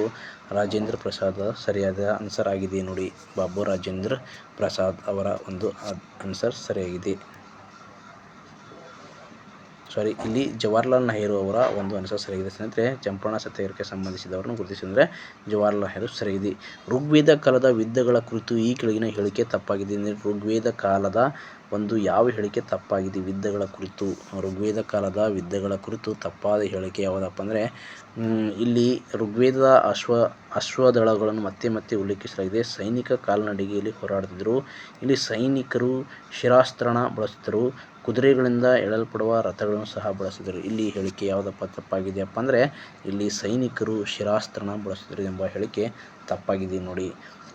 ರಾಜೇಂದ್ರ ಪ್ರಸಾದ್ ಸರಿಯಾದ ಆನ್ಸರ್ ಆಗಿದೆ ನೋಡಿ. ಬಾಬು ರಾಜೇಂದ್ರ ಪ್ರಸಾದ್ ಅವರ ಒಂದು ಆನ್ಸರ್ ಸರಿಯಾಗಿದೆ. ಇಲ್ಲಿ ಜವಾಹರ್ಲಾಲ್ ನೆಹರು ಅವರ ಒಂದು ಆನ್ಸರ್ ಸರಿಯಾಗಿದೆ ಸ್ನೇಹಿತರೆ. ಚಂಪಾರಣ ಸತ್ಯಾಗ್ರಹಕ್ಕೆ ಸಂಬಂಧಿಸಿದವರನ್ನು ಗುರುತಿಸಿದರೆ ಜವಾಹರ್ಲಾಲ್ ನೆಹರು ಸರಿಯಾಗಿದೆ. ಋಗ್ವೇದ ಕಾಲದ ಯುದ್ಧಗಳ ಕುರಿತು ಈ ಕೆಳಗಿನ ಹೇಳಿಕೆ ತಪ್ಪಾಗಿದೆ. ಋಗ್ವೇದ ಕಾಲದ ಒಂದು ಯಾವ ಹೇಳಿಕೆ ತಪ್ಪಾಗಿದೆ? ಯುದ್ಧಗಳ ಕುರಿತು, ಋಗ್ವೇದ ಕಾಲದ ಯುದ್ಧಗಳ ಕುರಿತು ತಪ್ಪಾದ ಹೇಳಿಕೆ ಯಾವುದಪ್ಪ ಅಂದರೆ ಇಲ್ಲಿ ಋಗ್ವೇದದ ಅಶ್ವದಳಗಳನ್ನು ಮತ್ತೆ ಮತ್ತೆ ಉಲ್ಲೇಖಿಸಲಾಗಿದೆ. ಸೈನಿಕ ಕಾಲ್ನಡಿಗೆಯಲ್ಲಿ ಹೋರಾಡುತ್ತಿದ್ದರು. ಇಲ್ಲಿ ಸೈನಿಕರು ಶಿರಾಸ್ತ್ರಣ ಬಳಸುತ್ತಿದ್ದರು. ಕುದುರೆಗಳಿಂದ ಎಳೆಯಲ್ಪಡುವ ರಥಗಳನ್ನು ಸಹ ಬಳಸಿದರು. ಇಲ್ಲಿ ಹೇಳಿಕೆ ಯಾವುದಪ್ಪ ತಪ್ಪಾಗಿದೆಯಪ್ಪ ಅಂದರೆ ಇಲ್ಲಿ ಸೈನಿಕರು ಶಿರಾಸ್ತ್ರಣ ಬಳಸಿದರು ಎಂಬ ಹೇಳಿಕೆ ತಪ್ಪಾಗಿದೆ ನೋಡಿ.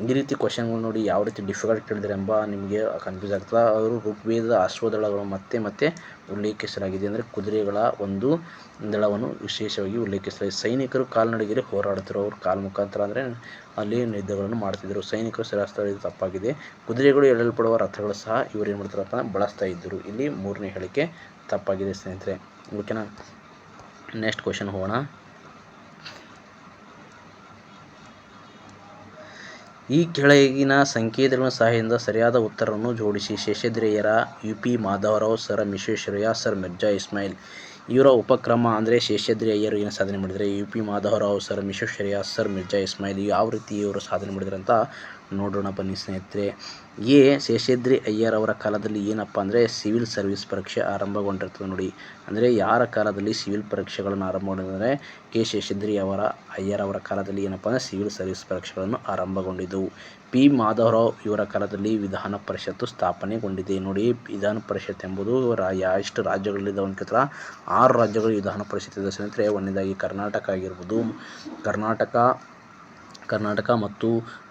ಈ ರೀತಿ ಕ್ವಶನ್ಗಳು ನೋಡಿ ಯಾವ ರೀತಿ ಡಿಫಿಕಲ್ಟ್ ಕೇಳಿದರೆ ಎಂಬ ನಿಮಗೆ ಕನ್ಫ್ಯೂಸ್ ಆಗ್ತದೆ. ಅವರು ಋಗ್ವೇದದ ಅಶ್ವದಳಗಳು ಮತ್ತೆ ಮತ್ತೆ ಉಲ್ಲೇಖಿಸಲಾಗಿದೆ ಅಂದರೆ ಕುದುರೆಗಳ ಒಂದು ದಳವನ್ನು ವಿಶೇಷವಾಗಿ ಉಲ್ಲೇಖಿಸಲಾಗಿದೆ. ಸೈನಿಕರು ಕಾಲ್ನಡಿಗೆಯಲ್ಲಿ ಹೋರಾಡುತ್ತಿರು, ಅವರು ಕಾಲು ಮುಖಾಂತರ ಅಂದರೆ ಅಲ್ಲಿ ಯುದ್ಧಗಳನ್ನು ಮಾಡ್ತಿದ್ದರು. ಸೈನಿಕರು ಶಿರಾಸ್ತ್ರ ಇದು ತಪ್ಪಾಗಿದೆ. ಕುದುರೆಗಳು ಎಳೆಯಲ್ಪಡುವ ರಥಗಳು ಸಹ ಇವರು ಏನು ಮಾಡ್ತಾರಪ್ಪ ಬಳಸ್ತಾ ಇದ್ದರು. ಇಲ್ಲಿ ಮೂರನೇ ಹೇಳಿಕೆ ತಪ್ಪಾಗಿದೆ ಸ್ನೇಹಿತರೆ. ಓಕೆನಾ, ನೆಕ್ಸ್ಟ್ ಕ್ವಶನ್ ಹೋಗೋಣ. ಈ ಕೆಳಗಿನ ಸಂಕೇತಗಳ ಸಹಾಯದಿಂದ ಸರಿಯಾದ ಉತ್ತರವನ್ನು ಜೋಡಿಸಿ. Seshadri Iyer, U P. Madhava Rao, sir Visvesvaraya, sir Mirza Ismail ಇವರ ಉಪಕ್ರಮ ಅಂದರೆ ಶೇಷಾದ್ರಿ ಅಯ್ಯರು ಏನು ಸಾಧನೆ ಮಾಡಿದರೆ, U P. Madhava Rao, sir Visvesvaraya, sir Mirza Ismail ಯಾವ ರೀತಿ ಇವರು ಸಾಧನೆ ಮಾಡಿದ್ದಾರೆ ಅಂತ ನೋಡೋಣ ಬನ್ನಿ ಸ್ನೇಹಿತರೆ. ಶೇಷಾದ್ರಿ ಅಯ್ಯರವರ ಕಾಲದಲ್ಲಿ ಏನಪ್ಪ ಅಂದರೆ ಸಿವಿಲ್ ಸರ್ವಿಸ್ ಪರೀಕ್ಷೆ ಆರಂಭಗೊಂಡಿರ್ತದೆ ನೋಡಿ. ಅಂದರೆ ಯಾರ ಕಾಲದಲ್ಲಿ ಸಿವಿಲ್ ಪರೀಕ್ಷೆಗಳನ್ನು ಆರಂಭಗೊಂಡಿದ್ದಾರೆ? ಶೇಷಾದ್ರಿ ಅಯ್ಯರವರ ಕಾಲದಲ್ಲಿ ಏನಪ್ಪ ಅಂದರೆ ಸಿವಿಲ್ ಸರ್ವಿಸ್ ಪರೀಕ್ಷೆಗಳನ್ನು ಆರಂಭಗೊಂಡಿದ್ದವು. ಪಿ. ಮಾಧವರಾವ್ ಇವರ ಕಾಲದಲ್ಲಿ ವಿಧಾನ ಪರಿಷತ್ತು ಸ್ಥಾಪನೆಗೊಂಡಿದೆ ನೋಡಿ. ವಿಧಾನ ಪರಿಷತ್ ಎಂಬುದು ಎಷ್ಟು ರಾಜ್ಯಗಳಿದೆ ಒಂದು ಕೇಳ್ತಾರೆ, 6 ರಾಜ್ಯಗಳು ವಿಧಾನ ಪರಿಷತ್ ಇದೆ ಸ್ನೇಹಿತರೆ. ಒಂದನೇದಾಗಿ ಕರ್ನಾಟಕ ಆಗಿರ್ಬೋದು, ಕರ್ನಾಟಕ ಮತ್ತು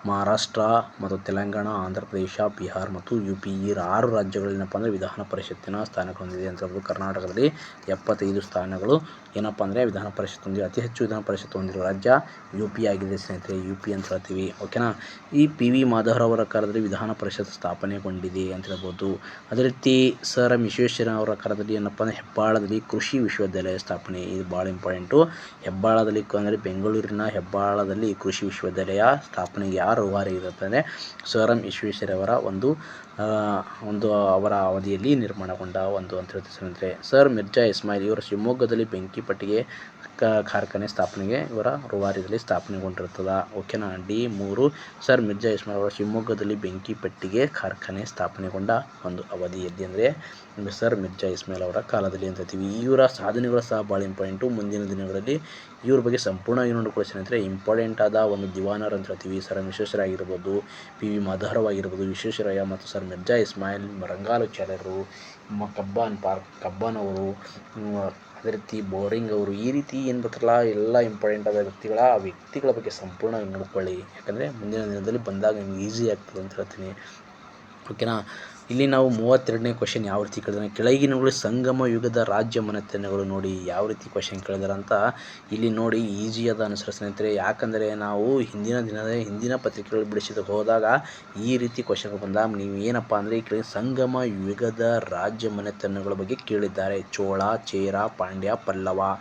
ಮಹಾರಾಷ್ಟ್ರ ಮತ್ತು ತೆಲಂಗಾಣ, ಆಂಧ್ರ ಪ್ರದೇಶ, ಬಿಹಾರ್ ಮತ್ತು ಯು.ಪಿ. ಈ 6 ರಾಜ್ಯಗಳು ಏನಪ್ಪ ಅಂದರೆ ವಿಧಾನ ಪರಿಷತ್ತಿನ ಸ್ಥಾನಕ್ಕೆ ಹೊಂದಿದೆ ಅಂತ ಹೇಳ್ಬೋದು. ಕರ್ನಾಟಕದಲ್ಲಿ 75 ಸ್ಥಾನಗಳು ಏನಪ್ಪ ಅಂದರೆ ವಿಧಾನ ಪರಿಷತ್ ಹೊಂದಿದೆ. ಅತಿ ಹೆಚ್ಚು ವಿಧಾನ ಪರಿಷತ್ ಹೊಂದಿರುವ ರಾಜ್ಯ ಯು.ಪಿ. ಆಗಿದೆ ಸ್ನೇಹಿತರೆ, ಯು.ಪಿ ಅಂತ ಹೇಳ್ತೀವಿ. ಓಕೆನಾ. ಈ ಪಿ.ವಿ. ಮಾಧವರವರ ಕಾಲದಲ್ಲಿ ವಿಧಾನ ಪರಿಷತ್ ಸ್ಥಾಪನೆಗೊಂಡಿದೆ ಅಂತ ಹೇಳ್ಬೋದು. ಅದೇ ರೀತಿ ಸರ್ ವಿಶ್ವೇಶ್ವರಯ್ಯ ಅವರ ಕಾಲದಲ್ಲಿ ಏನಪ್ಪ ಅಂದರೆ ಹೆಬ್ಬಾಳದಲ್ಲಿ ಕೃಷಿ ವಿಶ್ವವಿದ್ಯಾಲಯ ಸ್ಥಾಪನೆ, ಇದು ಭಾಳ ಇಂಪಾರ್ಟೆಂಟು. ಹೆಬ್ಬಾಳದಲ್ಲಿ ಅಂದರೆ ಬೆಂಗಳೂರಿನ ಹೆಬ್ಬಾಳದಲ್ಲಿ ಕೃಷಿ ವಿಶ್ವವಿದ್ಯಾಲಯ ಸ್ಥಾಪನೆಗೆ ಯಾರು ರೂವಾರಿ ಇರುತ್ತೆ ಅಂದರೆ ಸರ್ ವಿಶ್ವೇಶ್ವರಯ್ಯ ಅವರ ಒಂದು ಅವರ ಅವಧಿಯಲ್ಲಿ ನಿರ್ಮಾಣಗೊಂಡ ಒಂದು ಅಂತ ಹೇಳ್ತೀವಿ ಸ್ನೇಹಿತರೆ. ಸರ್ ಮಿರ್ಜಾ ಇಸ್ಮಾಯಿಲ್ ಇವರು ಶಿವಮೊಗ್ಗದಲ್ಲಿ ಬೆಂಕಿಪಟ್ಟಿಗೆ ಕಾರ್ಖಾನೆ ಸ್ಥಾಪನೆಗೆ ಇವರ ರೂವಾರಿಯಲ್ಲಿ ಸ್ಥಾಪನೆಗೊಂಡಿರ್ತದೆ. ಓಕೆನಾ. D3 ಸರ್ ಮಿರ್ಜಾ ಇಸ್ಮಾಯಿಲ್ ಅವರ ಶಿವಮೊಗ್ಗದಲ್ಲಿ ಬೆಂಕಿಪಟ್ಟಿಗೆ ಕಾರ್ಖಾನೆ ಸ್ಥಾಪನೆಗೊಂಡ ಒಂದು ಅವಧಿಯಲ್ಲಿ ಅಂದರೆ ಸರ್ ಮಿರ್ಜಾ ಇಸ್ಮಾಯಿಲ್ ಅವರ ಕಾಲದಲ್ಲಿ ಅಂತ ಹೇಳ್ತೀವಿ. ಇವರ ಸಾಧನೆಗಳು ಸಹ ಭಾಳ ಇಂಪಾರ್ಟೆಂಟು. ಮುಂದಿನ ದಿನಗಳಲ್ಲಿ ಇವ್ರ ಬಗ್ಗೆ ಸಂಪೂರ್ಣವಾಗಿ ನೋಡಿಕೊಳ್ಳಿ ಸ್ನೇಹಿತರೆ. ಇಂಪಾರ್ಟೆಂಟ್ ಆದ ಒಂದು ದಿವಾನರು ಅಂತ ಹೇಳ್ತೀವಿ. ಸರ್ ವಿಶ್ವೇಶ್ವರಯ್ಯ ಆಗಿರ್ಬೋದು, ಪಿ.ವಿ. ಮಾಧವರಾವ್ ಆಗಿರ್ಬೋದು, ವಿಶ್ವೇಶ್ವರಯ್ಯ ಮತ್ತು ಸರ್ ಮಿರ್ಜಾ ಇಸ್ಮಾಯಿಲ್, ರಂಗಾಲಾಚಾರ್ಯರು, ಕಬ್ಬನ್ ಅವರು, ಅದೇ ರೀತಿ ಬೋರಿಂಗ್ ಅವರು, ಈ ರೀತಿ ಏನು ಬರ್ತಾರಲ್ಲ ಎಲ್ಲ ಇಂಪಾರ್ಟೆಂಟ್ ಆದ ವ್ಯಕ್ತಿಗಳ ಬಗ್ಗೆ ಸಂಪೂರ್ಣವಾಗಿ ನೋಡ್ಕೊಳ್ಳಿ. ಯಾಕಂದರೆ ಮುಂದಿನ ದಿನದಲ್ಲಿ ಬಂದಾಗ ನಿಮ್ಗೆ ಈಸಿ ಆಗ್ತದೆ ಅಂತ ಹೇಳ್ತೀನಿ. ಓಕೆನಾ. ಇಲ್ಲಿ ನಾವು 32ನೇ ಕ್ವಶನ್ ಯಾವ ರೀತಿ ಕೇಳಿದ್ರೆ, ಕೆಳಗಿನವುಗಳು ಸಂಗಮ ಯುಗದ ರಾಜ್ಯ ಮನೆತನಗಳು ನೋಡಿ ಯಾವ ರೀತಿ ಕ್ವಶನ್ ಕೇಳಿದಾರೆ ಅಂತ ಇಲ್ಲಿ ನೋಡಿ. ಈಸಿಯಾದ ಆನ್ಸರ್ ಸ್ನೇಹಿತರೆ. ಯಾಕಂದರೆ ನಾವು ಹಿಂದಿನ ಪತ್ರಿಕೆಗಳು ಬಿಡಿಸಿದ ಹೋದಾಗ ಈ ರೀತಿ ಕ್ವಶನ್ ಬಂದಾಗ ನೀವು ಏನಪ್ಪ ಅಂದರೆ ಈ ಕೆಳಗೆ ಸಂಗಮ ಯುಗದ ರಾಜ್ಯ ಮನೆತನಗಳ ಬಗ್ಗೆ ಕೇಳಿದ್ದಾರೆ. ಚೋಳ, ಚೇರ, ಪಾಂಡ್ಯ, ಪಲ್ಲವ.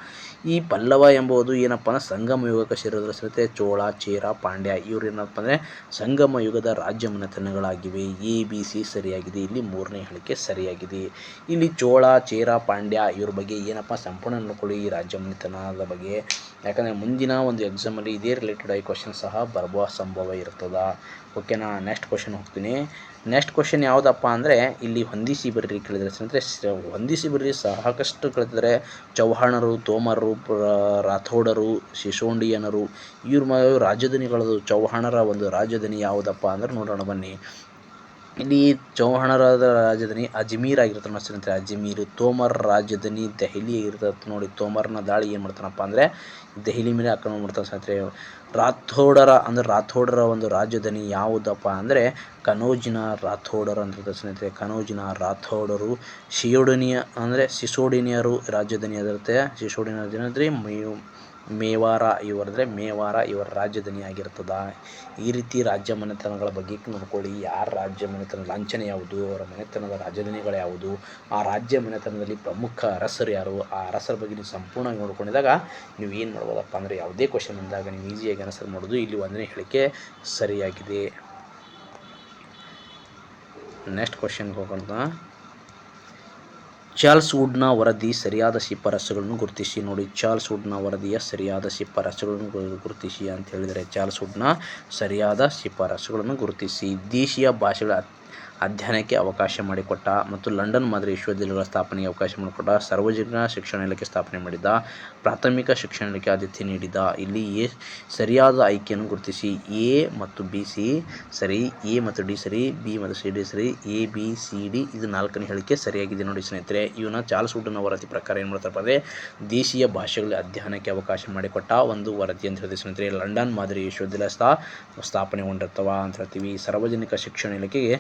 ಈ ಪಲ್ಲವ ಎಂಬುದು ಏನಪ್ಪ ಅಂದರೆ ಸಂಗಮ ಯುಗಕ್ಕೆ ಸೇರಿದ ಸ್ನೇಹಿತರೆ. ಚೋಳ, ಚೇರ, ಪಾಂಡ್ಯ ಇವರು ಏನಪ್ಪ ಅಂದರೆ ಸಂಗಮ ಯುಗದ ರಾಜ್ಯ ಮನೆತನಗಳಾಗಿವೆ. ABC ಸರಿಯಾಗಿದೆ. ಇಲ್ಲಿ 3ನೇ ಹೇಳಿಕೆ ಸರಿಯಾಗಿದೆ. ಇಲ್ಲಿ ಚೋಳ, ಚೇರ, ಪಾಂಡ್ಯ ಇವ್ರ ಬಗ್ಗೆ ಏನಪ್ಪ ಸಂಪೂರ್ಣ ನೋಡ್ಕೊಳ್ಳಿ ಈ ರಾಜ್ಯ ಮನೆತನದ ಬಗ್ಗೆ. ಯಾಕಂದರೆ ಮುಂದಿನ ಒಂದು ಎಕ್ಸಾಮಲ್ಲಿ ಇದೇ ರಿಲೇಟೆಡ್ ಆಗಿ ಕ್ವಶನ್ ಸಹ ಬರುವ ಸಂಭವ ಇರ್ತದೆ. ಓಕೆನಾ. ನೆಕ್ಸ್ಟ್ ಕ್ವಶನ್ ಹೋಗ್ತೀನಿ. ನೆಕ್ಸ್ಟ್ ಕ್ವಶನ್ ಯಾವುದಪ್ಪ ಅಂದರೆ ಇಲ್ಲಿ ಹೊಂದಿಸಿ ಬರ್ರಿ ಕೇಳಿದರೆ ಸ್ನೇಹಿತರೆ. ಹೊಂದಿಸಿ ಬರ್ರಿ ಸಾಕಷ್ಟು ಕೇಳ್ತಿದ್ದಾರೆ. ಚೌಹಾಣರು, ತೋಮರರು, ರಾಥೋಡರು, ಸಿಸೋಡಿಯನರು ಇವ್ರ ರಾಜಧಾನಿಗಳದು. ಚೌಹಾಣರ ಒಂದು ರಾಜಧಾನಿ ಯಾವುದಪ್ಪ ಅಂದ್ರೆ ನೋಡೋಣ ಬನ್ನಿ. ಇಲ್ಲಿ ಚೌಹಾಣರ ರಾಜಧಾನಿ ಅಜ್ಮೀರ್ ಆಗಿರ್ತಾನೆ ಸ್ನೇಹಿತರೆ, ಅಜ್ಮೀರ್. ತೋಮರ್ ರಾಜಧಾನಿ ದೆಹಲಿ ಆಗಿರ್ತದೆ ನೋಡಿ. ತೋಮರ್ನ ದಾಳಿ ಏನು ಮಾಡ್ತಾನಪ್ಪ ಅಂದರೆ ದೆಹಲಿ ಮೇಲೆ ಆಕ್ರಮಣ ಮಾಡ್ತಾನೆ ಸ್ನೇಹಿತರೆ. ರಾಥೋಡರ ಒಂದು ರಾಜಧಾನಿ ಯಾವುದಪ್ಪ ಅಂದರೆ ಕನೌಜಿನ ರಾಥೋಡರ್ ಅಂತ ಇರ್ತದೆ ಸ್ನೇಹಿತರೆ. ಕನೌಜಿನ ರಾಥೋಡರು. ಸಿಸೋಡಿನಿಯರು ರಾಜಧಾನಿ ಆಗಿರುತ್ತೆ. ಸಿಸೋಡಿನ ರಾಜಧಾನಿ ಮೇವಾರ ಇವರ ರಾಜಧಾನಿ ಆಗಿರ್ತದೆ. ಈ ರೀತಿ ರಾಜ್ಯ ಮನೆತನಗಳ ಬಗ್ಗೆ ನೋಡ್ಕೊಳ್ಳಿ. ಯಾರ ರಾಜ್ಯ ಮನೆತನ ಲಾಂಛನ ಯಾವುದು, ಅವರ ಮನೆತನದ ರಾಜಧಾನಿಗಳು ಯಾವುದು, ಆ ರಾಜ್ಯ ಮನೆತನದಲ್ಲಿ ಪ್ರಮುಖ ಅರಸರು ಯಾರು, ಆ ಅರಸರ ಬಗ್ಗೆ ನೀವು ಸಂಪೂರ್ಣವಾಗಿ ನೋಡ್ಕೊಂಡಿದಾಗ ನೀವು ಏನು ಮಾಡ್ಬೋದಪ್ಪ ಅಂದರೆ ಯಾವುದೇ ಕ್ವಶನ್ ಬಂದಾಗ ನೀವು ಈಸಿಯಾಗಿ ಆನ್ಸರ್ ಮಾಡೋದು. ಇಲ್ಲಿ 1ನೇ ಹೇಳಿಕೆ ಸರಿಯಾಗಿದೆ. ನೆಕ್ಸ್ಟ್ ಕ್ವಶನ್ಗೆ ಹೋಗೋಣ. ಚಾರ್ಲ್ಸ್ ವುಡ್ನ ವರದಿ ಸರಿಯಾದ ಶಿಫಾರಸುಗಳನ್ನು ಗುರುತಿಸಿ. ನೋಡಿ, ಚಾರ್ಲ್ಸ್ ವುಡ್ನ ವರದಿಯ ಸರಿಯಾದ ಶಿಫಾರಸುಗಳನ್ನು ಗುರುತಿಸಿ ಅಂತ ಹೇಳಿದರೆ, ಚಾರ್ಲ್ಸ್ ವುಡ್ನ ಸರಿಯಾದ ಶಿಫಾರಸುಗಳನ್ನು ಗುರುತಿಸಿ. ದೇಶೀಯ ಭಾಷೆಗಳ ಅಧ್ಯಯನಕ್ಕೆ ಅವಕಾಶ ಮಾಡಿಕೊಟ್ಟ ಮತ್ತು ಲಂಡನ್ ಮಾದರಿ ವಿಶ್ವವಿದ್ಯಾಲಯಗಳ ಸ್ಥಾಪನೆಗೆ ಅವಕಾಶ ಮಾಡಿಕೊಟ್ಟ. ಸಾರ್ವಜನಿಕ ಶಿಕ್ಷಣ ಇಲಾಖೆ ಸ್ಥಾಪನೆ ಮಾಡಿದ. ಪ್ರಾಥಮಿಕ ಶಿಕ್ಷಣ ಇಲಾಖೆ ಆದ್ಯತೆ ನೀಡಿದ. ಇಲ್ಲಿ ಸರಿಯಾದ ಆಯ್ಕೆಯನ್ನು ಗುರುತಿಸಿ. ಎ ಮತ್ತು ಬಿ ಸಿ ಸರಿ, ಎ ಮತ್ತು ಡಿ ಸರಿ, ಬಿ ಮತ್ತು ಸಿ ಡಿ ಸರಿ, ಎ ಬಿ ಸಿ ಡಿ ಇದು 4ನೇ ಹೇಳಿಕೆ ಸರಿಯಾಗಿದೆ ನೋಡಿ ಸ್ನೇಹಿತರೆ. ಇವನ್ನ ಚಾರ್ಲ್ಸ್ ವುಡ್ನ ವರದಿ ಪ್ರಕಾರ ಏನು ಮಾಡ್ತಾರಪ್ಪ ಅಂದರೆ ದೇಶೀಯ ಭಾಷೆಗಳ ಅಧ್ಯಯನಕ್ಕೆ ಅವಕಾಶ ಮಾಡಿಕೊಟ್ಟ ಒಂದು ವರದಿ ಅಂತ ಹೇಳ್ತೀವಿ ಸ್ನೇಹಿತರೆ. ಲಂಡನ್ ಮಾದರಿ ವಿಶ್ವವಿದ್ಯಾಲಯ ಸ್ಥಾಪನೆಗೊಂಡಿರ್ತವ ಅಂತ ಹೇಳ್ತೀವಿ. ಸಾರ್ವಜನಿಕ ಶಿಕ್ಷಣ ಇಲಾಖೆಗೆ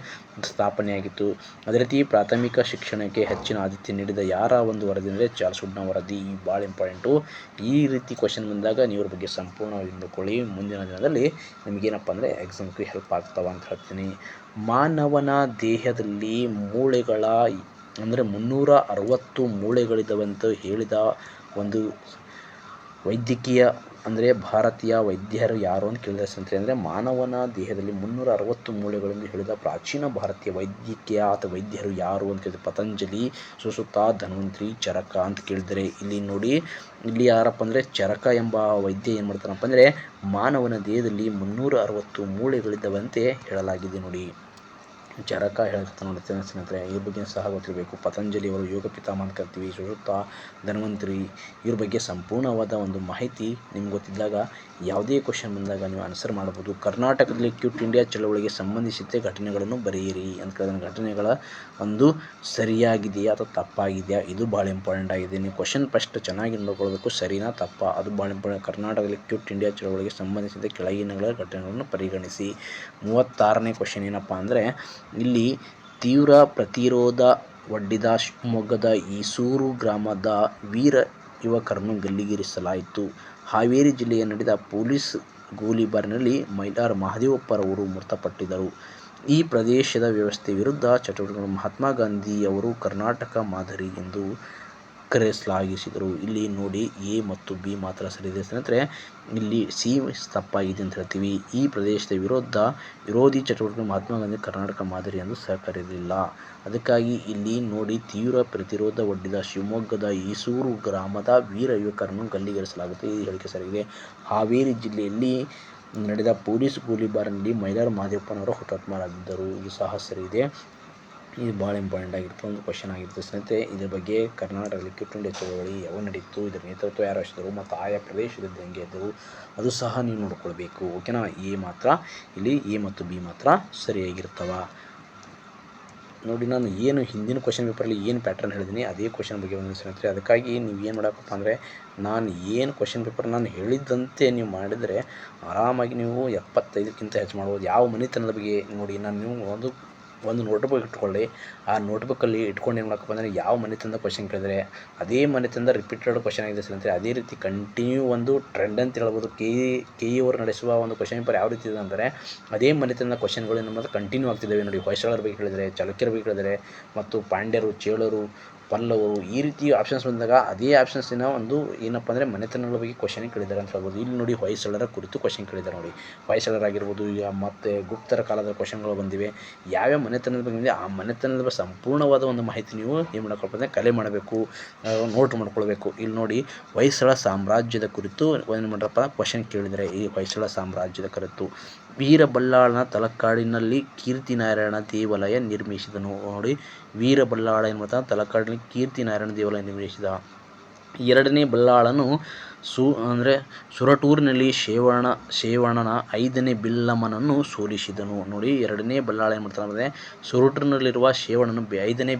ಸ್ಥಾಪನೆಯಾಗಿತ್ತು. ಅದೇ ರೀತಿ ಪ್ರಾಥಮಿಕ ಶಿಕ್ಷಣಕ್ಕೆ ಹೆಚ್ಚಿನ ಆದ್ಯತೆ ನೀಡಿದ ಯಾರ ಒಂದು ವರದಿ ಅಂದರೆ ಚಾರ್ಲ್ಸ್ ವುಡ್ನ ವರದಿ. ಭಾಳ ಇಂಪಾರ್ಟೆಂಟು. ಈ ರೀತಿ ಕ್ವಶನ್ ಬಂದಾಗ ನೀವು ಇವ್ರ ಬಗ್ಗೆ ಸಂಪೂರ್ಣವಾಗಿ ತಿಳ್ಕೊಳ್ಳಿ. ಮುಂದಿನ ದಿನದಲ್ಲಿ ನಿಮಗೇನಪ್ಪ ಅಂದರೆ ಎಕ್ಸಾಮ್ಗೆ ಹೆಲ್ಪ್ ಆಗ್ತಾವ ಅಂತ ಹೇಳ್ತೀನಿ. ಮಾನವನ ದೇಹದಲ್ಲಿ ಮೂಳೆಗಳ ಅಂದರೆ 360 ಮೂಳೆಗಳಿದ್ದಾವೆ ಅಂತ ಹೇಳಿದ ಒಂದು ವೈದ್ಯಕೀಯ ಅಂದರೆ ಭಾರತೀಯ ವೈದ್ಯರು ಯಾರು ಅಂತ ಕೇಳಿದ ಸ್ನೇಹಿತರೆ. ಅಂದರೆ ಮಾನವನ ದೇಹದಲ್ಲಿ 360 ಮೂಳೆಗಳೆಂದು ಹೇಳಿದ ಪ್ರಾಚೀನ ಭಾರತೀಯ ವೈದ್ಯಕೀಯ ಅಥವಾ ವೈದ್ಯರು ಯಾರು ಅಂತ ಕೇಳಿದ್ರೆ ಪತಂಜಲಿ, ಸುಶ್ರುತ, ಧನ್ವಂತರಿ, ಚರಕ ಅಂತ ಕೇಳಿದರೆ ಇಲ್ಲಿ ನೋಡಿ, ಇಲ್ಲಿ ಯಾರಪ್ಪ ಅಂದರೆ ಚರಕ ಎಂಬ ವೈದ್ಯ ಏನು ಮಾಡ್ತಾನಪ್ಪ ಅಂದರೆ ಮಾನವನ ದೇಹದಲ್ಲಿ 360 ಮೂಳೆಗಳಿದ್ದಾವಂತೆ ಹೇಳಲಾಗಿದೆ ನೋಡಿ. ಚರಕ ಹೇಳ್ತಾ ನೋಡ್ತೇನೆ ಸ್ನೇಹಿತರೆ. ಇವ್ರ ಬಗ್ಗೆ ಸಹ ಗೊತ್ತಿರಬೇಕು. ಪತಂಜಲಿ ಅವರು ಯೋಗ ಪಿತಾಮಹ ಅಂತ ಕರಿತೀವಿ. ಸುಶ್ರುತ, ಧನ್ವಂತರಿ ಇವ್ರ ಬಗ್ಗೆ ಸಂಪೂರ್ಣವಾದ ಒಂದು ಮಾಹಿತಿ ನಿಮ್ಗೆ ಗೊತ್ತಿದ್ದಾಗ ಯಾವುದೇ ಕ್ವಶನ್ ಬಂದಾಗ ನೀವು ಆನ್ಸರ್ ಮಾಡ್ಬೋದು. ಕರ್ನಾಟಕದಲ್ಲಿ ಕ್ವಿಟ್ ಇಂಡಿಯಾ ಚಳವಳಿಗೆ ಸಂಬಂಧಿಸಿದ ಘಟನೆಗಳನ್ನು ಬರೆಯಿರಿ ಅಂತ ಕೇಳಿದ ಘಟನೆಗಳ ಒಂದು ಸರಿಯಾಗಿದೆಯಾ ಅಥವಾ ತಪ್ಪಾಗಿದೆಯಾ ಇದು ಭಾಳ ಇಂಪಾರ್ಟೆಂಟ್ ಆಗಿದೆ. ನೀವು ಕ್ವಶನ್ ಫಸ್ಟ್ ಚೆನ್ನಾಗಿ ನೋಡ್ಕೊಳ್ಬೇಕು, ಸರಿನಾ ತಪ್ಪಾ ಅದು ಭಾಳ ಇಂಪಾರ್ಟೆಂಟ್. ಕರ್ನಾಟಕದಲ್ಲಿ ಕ್ವಿಟ್ ಇಂಡಿಯಾ ಚಳವಳಿಗೆ ಸಂಬಂಧಿಸಿದ ಕೆಳಗಿನಗಳ ಘಟನೆಗಳನ್ನು ಪರಿಗಣಿಸಿ. 36ನೇ ಕ್ವಶನ್ ಏನಪ್ಪ ಅಂದರೆ ಇಲ್ಲಿ ತೀವ್ರ ಪ್ರತಿರೋಧ ಒಡ್ಡಿದ ಶಿವಮೊಗ್ಗದ ಈಸೂರು ಗ್ರಾಮದ ವೀರ ಯುವಕರನ್ನು ಗಲ್ಲಿಗೇರಿಸಲಾಯಿತು. ಹಾವೇರಿ ಜಿಲ್ಲೆಯ ನಡೆದ ಪೊಲೀಸ್ ಗೋಲಿಬಾರಿನಲ್ಲಿ ಮೈಲಾರ ಮಹದೇವಪ್ಪರವರು ಮೃತಪಟ್ಟಿದ್ದರು. ಈ ಪ್ರದೇಶದ ವ್ಯವಸ್ಥೆ ವಿರುದ್ಧ ಚಟುವಟಿಕೆಗಳು ಮಹಾತ್ಮ ಗಾಂಧಿಯವರು ಕರ್ನಾಟಕ ಮಾದರಿ ಎಂದು ಕರೆಸಲಾಗಿಸಿದರು. ಇಲ್ಲಿ ನೋಡಿ ಎ ಮತ್ತು ಬಿ ಮಾತ್ರ ಸರಿ ಇದೆ ಸ್ನೇಹಿತರೆ. ಇಲ್ಲಿ ಸಿ ತಪ್ಪಾಗಿದೆ ಅಂತ ಹೇಳ್ತೀವಿ. ಈ ಪ್ರದೇಶದ ವಿರೋಧಿ ಚಟುವಟಿಕೆ ಮಹಾತ್ಮ ಗಾಂಧಿ ಕರ್ನಾಟಕ ಮಾದರಿ ಎಂದು ಕರೆಯಲಿಲ್ಲ. ಅದಕ್ಕಾಗಿ ಇಲ್ಲಿ ನೋಡಿ ತೀವ್ರ ಪ್ರತಿರೋಧ ಒಡ್ಡಿದ ಶಿವಮೊಗ್ಗದ ಈಸೂರು ಗ್ರಾಮದ ವೀರ ಯುವಕರನ್ನು ಗಲ್ಲಿಗೇರಿಸಲಾಗುತ್ತೆ ಈ ಹೇಳಿಕೆ ಸರಿಯಾಗಿದೆ. ಹಾವೇರಿ ಜಿಲ್ಲೆಯಲ್ಲಿ ನಡೆದ ಪೊಲೀಸ್ ಗೋಲಿಬಾರಿನಲ್ಲಿ ಮೈಲಾರ ಮಹದೇವಪ್ಪನವರು ಹುತಾತ್ಮರಾಗಿದ್ದರು ಇದು ಸಹ ಸರಿ ಇದೆ. ಇದು ಭಾಳ ಇಂಪಾರ್ಟೆಂಟ್ ಆಗಿರುತ್ತೆ ಒಂದು ಕ್ವಶನ್ ಆಗಿರುತ್ತೆ ಸ್ನೇಹಿತರೆ. ಇದ್ರ ಬಗ್ಗೆ ಕರ್ನಾಟಕದಲ್ಲಿ ಕ್ವಿಟ್ ಇಂಡಿಯಾ ಚಳವಳಿ ಯಾವಾಗ ನಡೀತು, ಇದರ ನೇತೃತ್ವ ಯಾರು ವಹಿಸಿದರು ಮತ್ತು ಆಯಾ ಪ್ರದೇಶದಲ್ಲಿ ಹೆಂಗೆ ಇದ್ದವು ಅದು ಸಹ ನೀವು ನೋಡ್ಕೊಳ್ಬೇಕು. ಓಕೆನಾ. ಎ ಮಾತ್ರ ಇಲ್ಲಿ ಎ ಮತ್ತು ಬಿ ಮಾತ್ರ ಸರಿಯಾಗಿರ್ತವ ನೋಡಿ. ನಾನು ಏನು ಹಿಂದಿನ ಕ್ವಶನ್ ಪೇಪರಲ್ಲಿ ಏನು ಪ್ಯಾಟರ್ನ್ ಹೇಳಿದ್ದೀನಿ ಅದೇ ಕ್ವಶನ್ ಬಗ್ಗೆ ಬಂದಿದೆ ಸ್ನೇಹಿತರೆ. ಅದಕ್ಕಾಗಿ ನೀವು ಏನು ಮಾಡಬೇಕಪ್ಪ ಅಂದರೆ ನಾನು ಏನು ಕ್ವಶನ್ ಪೇಪರ್ ನಾನು ಹೇಳಿದಂತೆ ನೀವು ಮಾಡಿದರೆ ಆರಾಮಾಗಿ ನೀವು 75ಕ್ಕಿಂತ ಹೆಚ್ಚು ಮಾಡ್ಬೋದು. ಯಾವ ಮನೆತನದ ಬಗ್ಗೆ ನೋಡಿ, ನಾನು ನೀವು ಒಂದು ನೋಟ್ಬುಕ್ ಇಟ್ಕೊಳ್ಳಿ. ಆ ನೋಟ್ಬುಕ್ಕಲ್ಲಿ ಇಟ್ಕೊಂಡು ಏನು ಮಾಡಬೇಕಪ್ಪ ಅಂದರೆ ಯಾವ ಮನೆತನದ ಕ್ವಶನ್ ಕೇಳಿದರೆ ಅದೇ ಮನೆತನದ ರಿಪೀಟೆಡ್ ಕ್ವಶನ್ ಆಗಿದೆ ಸ್ನೇಹಿತರೆ. ಅದೇ ರೀತಿ ಕಂಟಿನ್ಯೂ ಒಂದು ಟ್ರೆಂಡ್ ಅಂತ ಹೇಳ್ಬೋದು. ಕೆ ಇ ಅವರು ನಡೆಸುವ ಒಂದು ಕ್ವಶನ್ ಪೇಪರ್ ಯಾವ ರೀತಿ ಇದೆ ಅಂದರೆ ಅದೇ ಮನೆತನದ ಕ್ವಶನ್ಗಳು ನಮ್ಮ ಕಂಟಿನ್ಯೂ ಆಗ್ತಿದ್ದಾವೆ ನೋಡಿ. ಹೊಯ್ಸಳರ ಬಗ್ಗೆ ಹೇಳಿದರೆ, ಚಾಲುಕ್ಯರ ಬಗ್ಗೆ ಹೇಳಿದರೆ ಮತ್ತು ಪಾಂಡ್ಯರು, ಚೇಳರು, ಪಲ್ಲವರು ಈ ರೀತಿ ಆಪ್ಷನ್ಸ್ ಬಂದಾಗ ಅದೇ ಆಪ್ಷನ್ಸಿನ ಒಂದು ಏನಪ್ಪ ಅಂದರೆ ಮನೆತನಗಳ ಬಗ್ಗೆ ಕ್ವಶನ್ ಕೇಳಿದ್ದಾರೆ ಅಂತ ಹೇಳ್ಬೋದು. ಇಲ್ಲಿ ನೋಡಿ ಹೊಯ್ಸಳರ ಕುರಿತು ಕ್ವಶನ್ ಕೇಳಿದ್ದಾರೆ ನೋಡಿ. ಹೊಯ್ಸಳರಾಗಿರ್ಬೋದು ಈಗ ಮತ್ತು ಗುಪ್ತರ ಕಾಲದ ಕ್ವಶನ್ಗಳು ಬಂದಿವೆ. ಯಾವ್ಯಾವ ಮನೆತನದ ಬಗ್ಗೆ ಬಂದಿದೆ ಆ ಮನೆತನದ ಸಂಪೂರ್ಣವಾದ ಒಂದು ಮಾಹಿತಿ ನೀವು ಏನು ಮಾಡ್ಕೊಳ್ಬೇಕು ಅಂದರೆ ಕಲೆ ಮಾಡಬೇಕು, ನೋಟ್ ಮಾಡ್ಕೊಳ್ಬೇಕು. ಇಲ್ಲಿ ನೋಡಿ ಹೊಯ್ಸಳ ಸಾಮ್ರಾಜ್ಯದ ಕುರಿತು ಏನು ಮಾಡ್ರಪ್ಪ ಕ್ವಶನ್ ಕೇಳಿದರೆ ಈ ಹೊಯ್ಸಳ ಸಾಮ್ರಾಜ್ಯದ ಕುರಿತು ವೀರಬಲ್ಲಾಳನ ತಲಕಾಡಿನಲ್ಲಿ ಕೀರ್ತಿನಾರಾಯಣ ದೇವಾಲಯ ನಿರ್ಮಿಸಿದನು ನೋಡಿ. ವೀರಬಲ್ಲಾಳ ಏನು ಮಾಡ್ತಾನೆ ತಲಕಾಡಿನಲ್ಲಿ ಕೀರ್ತಿನಾರಾಯಣ ದೇವಾಲಯ ನಿರ್ಮಿಸಿದ. ಎರಡನೇ ಬಲ್ಲಾಳನು ಸುರಟೂರಿನಲ್ಲಿ ಶೇವಣ್ಣನ 5ನೇ ಬಿಲ್ಲಮ್ಮನನ್ನು ಸೋಲಿಸಿದನು ನೋಡಿ. ಎರಡನೇ ಬಲ್ಲಾಳ ಏನು ಮಾಡ್ತಾನೆ ಅಂದರೆ ಸುರಟೂರಿನಲ್ಲಿರುವ ಶೇವಣ್ಣನ 5ನೇ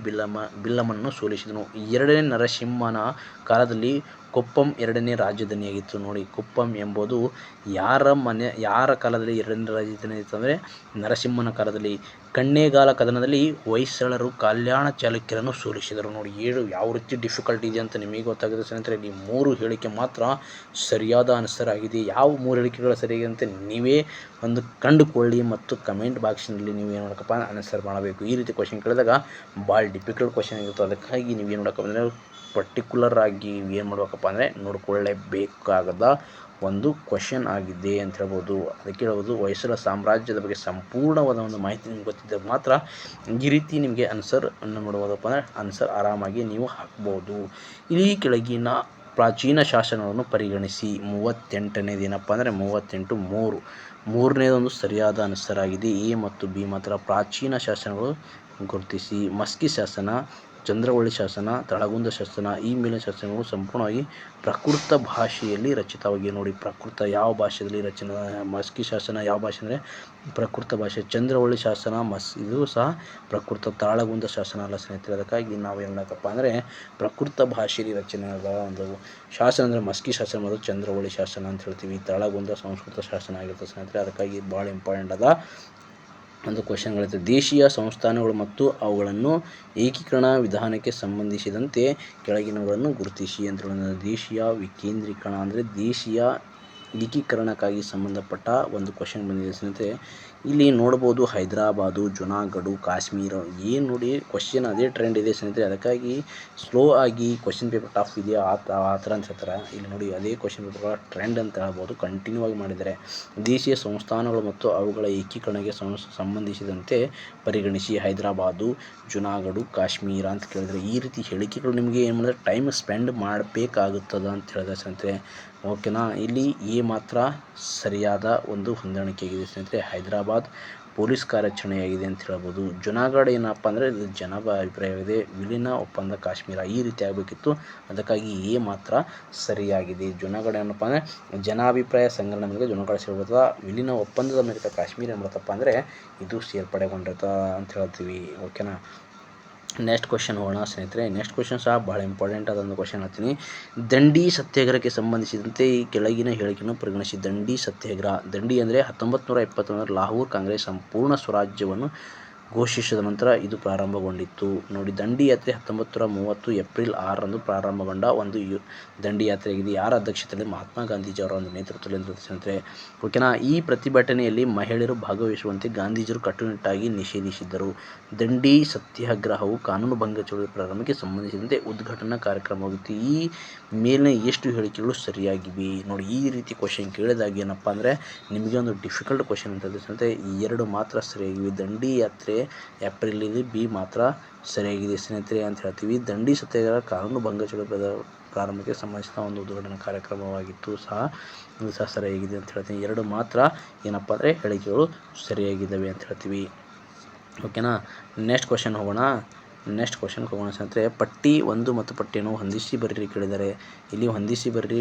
ಬಿಲ್ಲಮ್ಮನನ್ನು ಸೋಲಿಸಿದನು. 2ನೇ ನರಸಿಂಹನ ಕಾಲದಲ್ಲಿ ಕೊಪ್ಪಂ 2ನೇ ರಾಜಧಾನಿಯಾಗಿತ್ತು ನೋಡಿ. ಕೊಪ್ಪಂ ಎಂಬುದು ಯಾರ ಕಾಲದಲ್ಲಿ 2ನೇ ರಾಜಧಾನಿ ಇತ್ತು ಅಂದರೆ ನರಸಿಂಹನ ಕಾಲದಲ್ಲಿ. ಕಣ್ಣೇಗಾಲ ಕದನದಲ್ಲಿ ಹೊಯ್ಸಳರು ಕಲ್ಯಾಣ ಚಾಲುಕ್ಯರನ್ನು ಸೋಲಿಸಿದರು ನೋಡಿ. ಯಾವ ರೀತಿ ಡಿಫಿಕಲ್ಟ್ ಇದೆ ಅಂತ ನಿಮಗೆ ಗೊತ್ತಾಗಿದೆ ಸ್ನೇಹಿತರೆ. ಈ 3 ಹೇಳಿಕೆ ಮಾತ್ರ ಸರಿಯಾದ ಆನ್ಸರ್ ಆಗಿದೆ. ಯಾವ 3 ಹೇಳಿಕೆಗಳು ಸರಿಯಾಗಿದೆ ಅಂತ ನೀವೇ ಒಂದು ಕಂಡುಕೊಳ್ಳಿ ಮತ್ತು ಕಮೆಂಟ್ ಬಾಕ್ಸ್ನಲ್ಲಿ ನೀವು ಏನು ಮಾಡಬೇಕಪ್ಪ ಆನ್ಸರ್ ಮಾಡಬೇಕು. ಈ ರೀತಿ ಕ್ವಶನ್ ಕೇಳಿದಾಗ ಭಾಳ ಡಿಫಿಕಲ್ಟ್ ಕ್ವಶನ್ ಇರುತ್ತೆ. ಅದಕ್ಕಾಗಿ ನೀವು ಏನು ಮಾಡಬೇಕಂದ್ರೆ ಪರ್ಟಿಕ್ಯುಲರ್ ಆಗಿ ಏನು ಮಾಡಬೇಕಪ್ಪ ಅಂದರೆ ನೋಡಿಕೊಳ್ಳೇಬೇಕಾದ ಒಂದು ಕ್ವಶನ್ ಆಗಿದೆ ಅಂತ ಹೇಳ್ಬೋದು. ಅದಕ್ಕೆ ಹೇಳ್ಬೋದು ಹೊಯ್ಸಳ ಸಾಮ್ರಾಜ್ಯದ ಬಗ್ಗೆ ಸಂಪೂರ್ಣವಾದ ಒಂದು ಮಾಹಿತಿ ನಿಮ್ಗೆ ಗೊತ್ತಿದ್ದರೆ ಮಾತ್ರ ಈ ರೀತಿ ನಿಮಗೆ ಆನ್ಸರ್ ಅನ್ನು ಮಾಡ್ಬೋದಪ್ಪ ಅಂದರೆ ಆನ್ಸರ್ ಆರಾಮಾಗಿ ನೀವು ಹಾಕ್ಬೋದು. ಈ ಕೆಳಗಿನ ಪ್ರಾಚೀನ ಶಾಸನಗಳನ್ನು ಪರಿಗಣಿಸಿ. 38ನೇದು ಏನಪ್ಪ ಅಂದರೆ 38 ಮೂರನೇದೊಂದು ಸರಿಯಾದ ಆನ್ಸರ್ ಆಗಿದೆ. ಎ ಮತ್ತು ಬಿ ಮಾತ್ರ. ಪ್ರಾಚೀನ ಶಾಸನಗಳು ಗುರುತಿಸಿ. ಮಸ್ಕಿ ಶಾಸನ, ಚಂದ್ರವಳ್ಳಿ ಶಾಸನ, ತಳಗುಂದ ಶಾಸನ, ಈ ಮೇಲಿನ ಶಾಸನಗಳು ಸಂಪೂರ್ಣವಾಗಿ ಪ್ರಾಕೃತ ಭಾಷೆಯಲ್ಲಿ ರಚಿತವಾಗಿ. ನೋಡಿ ಪ್ರಾಕೃತ ಯಾವ ಭಾಷೆಯಲ್ಲಿ ರಚನೆ. ಮಸ್ಕಿ ಶಾಸನ ಯಾವ ಭಾಷೆ ಅಂದರೆ ಪ್ರಾಕೃತ ಭಾಷೆ. ಚಂದ್ರವಳ್ಳಿ ಶಾಸನ ಇದು ಸಹ ಪ್ರಾಕೃತ. ತಾಳಗುಂದ ಶಾಸನ ಅಲ್ಲ ಸ್ನೇಹಿತರೆ. ಅದಕ್ಕಾಗಿ ನಾವು ಏನು ಮಾಡಬೇಕಪ್ಪ ಅಂದರೆ ಪ್ರಾಕೃತ ಭಾಷೆಯಲ್ಲಿ ರಚನೆಯಾದ ಒಂದು ಶಾಸನ ಅಂದರೆ ಮಸ್ಕಿ ಶಾಸನ ಮತ್ತು ಚಂದ್ರವಳ್ಳಿ ಶಾಸನ ಅಂತ ಹೇಳ್ತೀವಿ. ತಾಳಗುಂದ ಸಂಸ್ಕೃತ ಶಾಸನ ಆಗಿರ್ತದೆ ಸ್ನೇಹಿತರೆ. ಅದಕ್ಕಾಗಿ ಭಾಳ ಇಂಪಾರ್ಟೆಂಟ್ ಅದ ಒಂದು ಕ್ವಶನ್ಗಳಿರ್ತದೆ. ದೇಶೀಯ ಸಂಸ್ಥಾನಗಳು ಮತ್ತು ಅವುಗಳನ್ನು ಏಕೀಕರಣ ವಿಧಾನಕ್ಕೆ ಸಂಬಂಧಿಸಿದಂತೆ ಕೆಳಗಿನವುಗಳನ್ನು ಗುರುತಿಸಿ ಅಂತ ಹೇಳೋದು. ದೇಶೀಯ ವಿಕೇಂದ್ರೀಕರಣ ಅಂದರೆ ದೇಶೀಯ ಏಕೀಕರಣಕ್ಕಾಗಿ ಸಂಬಂಧಪಟ್ಟ ಒಂದು ಕ್ವಶನ್ ಬಂದಿದೆ ಸ್ನೇಹಿತರೆ. ಇಲ್ಲಿ ನೋಡ್ಬೋದು ಹೈದರಾಬಾದು, ಜುನಾಗಢ, ಕಾಶ್ಮೀರ. ಏನು ನೋಡಿ ಕ್ವಶನ್ ಅದೇ ಟ್ರೆಂಡ್ ಇದೆ ಸ್ನೇಹಿತರೆ. ಅದಕ್ಕಾಗಿ ಸ್ಲೋ ಆಗಿ ಕ್ವಶನ್ ಪೇಪರ್ ಟಫ್ ಇದೆಯಾ ಆ ಥರ ಅಂತ ಹೇಳ್ತಾರೆ. ಇಲ್ಲಿ ನೋಡಿ ಅದೇ ಕ್ವಶನ್ ಪೇಪರ್ ಟ್ರೆಂಡ್ ಅಂತ ಹೇಳ್ಬೋದು. ಕಂಟಿನ್ಯೂ ಆಗಿ ಮಾಡಿದ್ದಾರೆ. ದೇಶೀಯ ಸಂಸ್ಥಾನಗಳು ಮತ್ತು ಅವುಗಳ ಏಕೀಕರಣಕ್ಕೆ ಸಂಬಂಧಿಸಿದಂತೆ ಪರಿಗಣಿಸಿ. ಹೈದರಾಬಾದು, ಜುನಾಗಢ, ಕಾಶ್ಮೀರ ಅಂತ ಕೇಳಿದರೆ ಈ ರೀತಿ ಹೇಳಿಕೆಗಳು ನಿಮಗೆ ಏನು ಮಾಡಿದ್ರೆ ಟೈಮ್ ಸ್ಪೆಂಡ್ ಮಾಡಬೇಕಾಗುತ್ತದೆ ಅಂತ ಹೇಳಿದ್ರೆ ಸ್ನೇಹಿತರೆ. ಓಕೆನಾ. ಇಲ್ಲಿ ಎ ಮಾತ್ರ ಸರಿಯಾದ ಒಂದು ಹೊಂದಾಣಿಕೆಯಾಗಿದೆ ಸ್ನೇಹಿತರೆ. ಹೈದರಾಬಾದ್ ಪೊಲೀಸ್ ಕಾರ್ಯಾಚರಣೆಯಾಗಿದೆ ಅಂತ ಹೇಳ್ಬೋದು. ಜುನಾಗಢ ಏನಪ್ಪ ಅಂದರೆ ಇದು ಜನರ ಅಭಿಪ್ರಾಯವಾಗಿದೆ. ವಿಲೀನ ಒಪ್ಪಂದ ಕಾಶ್ಮೀರ ಈ ರೀತಿ ಆಗಬೇಕಿತ್ತು. ಅದಕ್ಕಾಗಿ ಎ ಮಾತ್ರ ಸರಿಯಾಗಿದೆ. ಜುನಾಗಢ ಏನಪ್ಪ ಅಂದರೆ ಜನಾಭಿಪ್ರಾಯ ಸಂಗ್ರಹಣೆ ಮೇಲೆ ಜುನಾಗಢ ಸೇರ್ಬರ್ತದೆ. ವಿಲೀನ ಒಪ್ಪಂದದ ಮೇಲೆ ಕಾಶ್ಮೀರ ಏನು ಮಾಡ್ತಪ್ಪ ಅಂದರೆ ಇದು ಸೇರ್ಪಡೆಗೊಂಡಿರ್ತ ಅಂತ ಹೇಳ್ತೀವಿ. ಓಕೆನಾ. ನೆಕ್ಸ್ಟ್ ಕ್ವಶನ್ ಹೋಗೋಣ ಸ್ನೇಹಿತರೆ. ನೆಕ್ಸ್ಟ್ ಕ್ವಶನ್ ಸಹ ಭಾಳ ಇಂಪಾರ್ಟೆಂಟ್ ಆದೊಂದು ಕ್ವಶನ್ ಹೇಳ್ತೀನಿ. ದಂಡಿ ಸತ್ಯಾಗ್ರಹಕ್ಕೆ ಸಂಬಂಧಿಸಿದಂತೆ ಈ ಕೆಳಗಿನ ಹೇಳಿಕೆಯನ್ನು ಪರಿಗಣಿಸಿ. ದಂಡಿ ಸತ್ಯಾಗ್ರಹ. ದಂಡಿ ಅಂದರೆ 1921 ಲಾಹೋರ್ ಕಾಂಗ್ರೆಸ್ ಸಂಪೂರ್ಣ ಸ್ವರಾಜ್ಯವನ್ನು ಘೋಷಿಸಿದ ನಂತರ ಇದು ಪ್ರಾರಂಭಗೊಂಡಿತ್ತು. ನೋಡಿ ದಂಡಿ ಯಾತ್ರೆ 1930 ಏಪ್ರಿಲ್ 6ರಂದು ಪ್ರಾರಂಭಗೊಂಡ ಒಂದು ದಂಡಿ ಯಾತ್ರೆಯಾಗಿದೆ. ಯಾರ ಅಧ್ಯಕ್ಷತೆಯಲ್ಲಿ? ಮಹಾತ್ಮ ಗಾಂಧೀಜಿಯವರ ಒಂದು ನೇತೃತ್ವದಲ್ಲಿ ಸ್ನೇಹಿತರೆ. ಓಕೆನಾ. ಈ ಪ್ರತಿಭಟನೆಯಲ್ಲಿ ಮಹಿಳೆಯರು ಭಾಗವಹಿಸುವಂತೆ ಗಾಂಧೀಜಿಯವರು ಕಟ್ಟುನಿಟ್ಟಾಗಿ ನಿಷೇಧಿಸಿದ್ದರು. ದಂಡಿ ಸತ್ಯಾಗ್ರಹವು ಕಾನೂನು ಭಂಗ ಚಳುವಳಿ ಪ್ರಾರಂಭಕ್ಕೆ ಸಂಬಂಧಿಸಿದಂತೆ ಉದ್ಘಾಟನಾ ಕಾರ್ಯಕ್ರಮವಾಗಿತ್ತು. ಈ ಮೇಲಿನ ಎಷ್ಟು ಹೇಳಿಕೆಗಳು ಸರಿಯಾಗಿವೆ? ನೋಡಿ ಈ ರೀತಿ ಕ್ವಶನ್ ಕೇಳಿದಾಗ ಏನಪ್ಪ ಅಂದರೆ ನಿಮಗೆ ಒಂದು ಡಿಫಿಕಲ್ಟ್ ಕ್ವಶನ್ ಅಂತ ಸ್ನೇಹಿತರೆ. ಈ 2 ಮಾತ್ರ ಸರಿಯಾಗಿವೆ. ದಂಡಿ ಯಾತ್ರೆ ಏಪ್ರಿಲ್ ಬಿ ಮಾತ್ರ ಸರಿಯಾಗಿದೆ ಸ್ನೇಹಿತರೆ ಅಂತ ಹೇಳ್ತೀವಿ. ದಂಡಿ ಸತ್ಯಾಗ್ರಹ ಕಾನೂನು ಭಂಗ ಚಳುವಳಿ ಪ್ರಾರಂಭಕ್ಕೆ ಸಂಬಂಧಿಸಿದ ಒಂದು ಉದ್ಘಾಟನಾ ಕಾರ್ಯಕ್ರಮವಾಗಿತ್ತು ಸಹ ಇದು ಸಹ ಸರಿಯಾಗಿದೆ ಅಂತ ಹೇಳ್ತೀನಿ. 2 ಮಾತ್ರ ಏನಪ್ಪ ಅಂದರೆ ಹೇಳಿಕೆಗಳು ಸರಿಯಾಗಿದ್ದಾವೆ ಅಂತ ಹೇಳ್ತೀವಿ. ಓಕೆನಾ. ನೆಕ್ಸ್ಟ್ ಕ್ವಶನ್ ಹೋಗೋಣ ಸ್ನೇಹಿತರೆ. ಪಟ್ಟಿ 1 ಮತ್ತು ಪಟ್ಟಿಯನ್ನು ಹೊಂದಿಸಿ ಬರ್ರಿ ಕೇಳಿದ್ದಾರೆ. ಇಲ್ಲಿ ಹೊಂದಿಸಿ ಬರ್ರಿ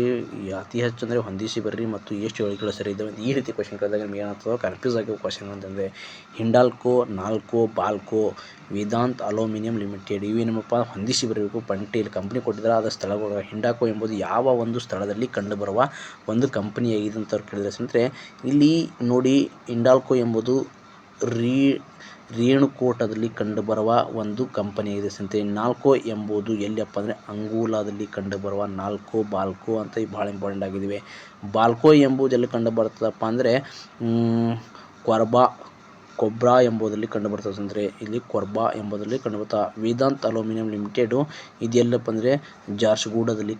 ಅತಿ ಹೆಚ್ಚು ಅಂದರೆ ಹೊಂದಿಸಿ ಬರ್ರಿ ಮತ್ತು ಎಷ್ಟು ಹೇಳಿಕೆಗಳು ಸರಿ ಇದ್ದಾವೆ ಈ ರೀತಿ ಕ್ವಶನ್ ಕೇಳಿದಾಗ ನಿಮ್ಗೆ ಏನಾಗ್ತದೆ ಕನ್ಫ್ಯೂಸ್ ಆಗಿರೋ ಕ್ವಶನ್ ಅಂತಂದರೆ ಹಿಂಡಾಲ್ಕೋ, ನಾಲ್ಕೋ, ಬಾಲ್ಕೋ, ವೇದಾಂತ್ ಅಲ್ಯೂಮಿನಿಯಂ ಲಿಮಿಟೆಡ್ ಇವೇನಪ್ಪ ಹೊಂದಿಸಿ ಬರಬೇಕು. ಪಟ್ಟಿಯಲ್ಲಿ ಕಂಪ್ನಿ ಕೊಟ್ಟಿದ್ದಾರೆ. ಆದ ಸ್ಥಳಗಳು ಹಿಂಡಾಲ್ಕೋ ಎಂಬುದು ಯಾವ ಒಂದು ಸ್ಥಳದಲ್ಲಿ ಕಂಡುಬರುವ ಒಂದು ಕಂಪನಿಯಾಗಿದೆ ಅಂತ ಅವ್ರು ಕೇಳಿದರೆ ಸ್ನೇಹಿತರೆ. ಇಲ್ಲಿ ನೋಡಿ ಹಿಂಡಾಲ್ಕೋ ಎಂಬುದು ರೇಣುಕೋಟದಲ್ಲಿ ಕಂಡುಬರುವ ಒಂದು ಕಂಪನಿಯಾಗಿದೆ ಸ್ನೇಹಿತರೆ. ನಾಲ್ಕೋ ಎಂಬುದು ಎಲ್ಲಿಯಪ್ಪ ಅಂದರೆ ಅಂಗೋಲಾದಲ್ಲಿ ಕಂಡುಬರುವ ನಾಲ್ಕೋ, ಬಾಲ್ಕೋ ಅಂತ ಭಾಳ ಇಂಪಾರ್ಟೆಂಟ್ ಆಗಿವೆ. ಬಾಲ್ಕೋ ಎಂಬುದು ಎಲ್ಲಿ ಕಂಡು ಬರ್ತದಪ್ಪ ಅಂದರೆ ಕೊಬ್ರಾ ಎಂಬುದರಲ್ಲಿ ಕಂಡುಬರ್ತದೆ ಅಂದರೆ ಇಲ್ಲಿ ಕೊರ್ಬಾ ಎಂಬುದರಲ್ಲಿ ಕಂಡುಬರ್ತಾ. ವೇದಾಂತ್ ಅಲ್ಯೂಮಿನಿಯಂ ಲಿಮಿಟೆಡು ಇದು ಎಲ್ಲಪ್ಪ ಅಂದರೆ ಜಾರ್ಸುಗೂಡದಲ್ಲಿ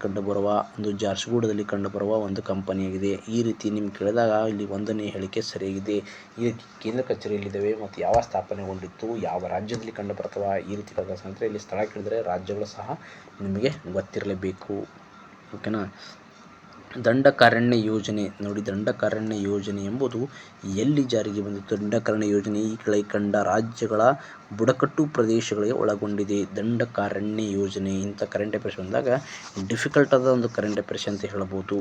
ಕಂಡುಬರುವ ಒಂದು ಕಂಪನಿಯಾಗಿದೆ. ಈ ರೀತಿ ನಿಮ್ಗೆ ಕೇಳಿದಾಗ ಇಲ್ಲಿ 1ನೇ ಹೇಳಿಕೆ ಸರಿಯಾಗಿದೆ. ಈ ಕೇಂದ್ರ ಕಚೇರಿಯಲ್ಲಿದ್ದಾವೆ ಮತ್ತು ಯಾವ ಸ್ಥಾಪನೆಗೊಂಡಿತ್ತು, ಯಾವ ರಾಜ್ಯದಲ್ಲಿ ಕಂಡು ಬರ್ತವೆ ಈ ರೀತಿ ಅಂದರೆ ಇಲ್ಲಿ ಸ್ಥಳ ಕೇಳಿದರೆ ರಾಜ್ಯಗಳು ಸಹ ನಿಮಗೆ ಗೊತ್ತಿರಲೇಬೇಕು. ಓಕೆನಾ. ದಂಡಕಾರಣ್ಯ ಯೋಜನೆ ನೋಡಿ. ದಂಡಕಾರಣ್ಯ ಯೋಜನೆ ಎಂಬುದು ಎಲ್ಲಿ ಜಾರಿಗೆ ಬಂದಿತ್ತು? ದಂಡಕಾರಣ್ಯ ಯೋಜನೆ ಈ ಕೆಳಕಂಡ ರಾಜ್ಯಗಳ ಬುಡಕಟ್ಟು ಪ್ರದೇಶಗಳಿಗೆ ಒಳಗೊಂಡಿದೆ. ದಂಡಕಾರಣ್ಯ ಯೋಜನೆ ಇಂಥ ಕರೆಂಟ್ ಅಫೇರ್ಸ್ ಬಂದಾಗ ಡಿಫಿಕಲ್ಟ್ ಆದ ಒಂದು ಕರೆಂಟ್ ಅಫೇರ್ಸ್ ಅಂತ ಹೇಳ್ಬೋದು.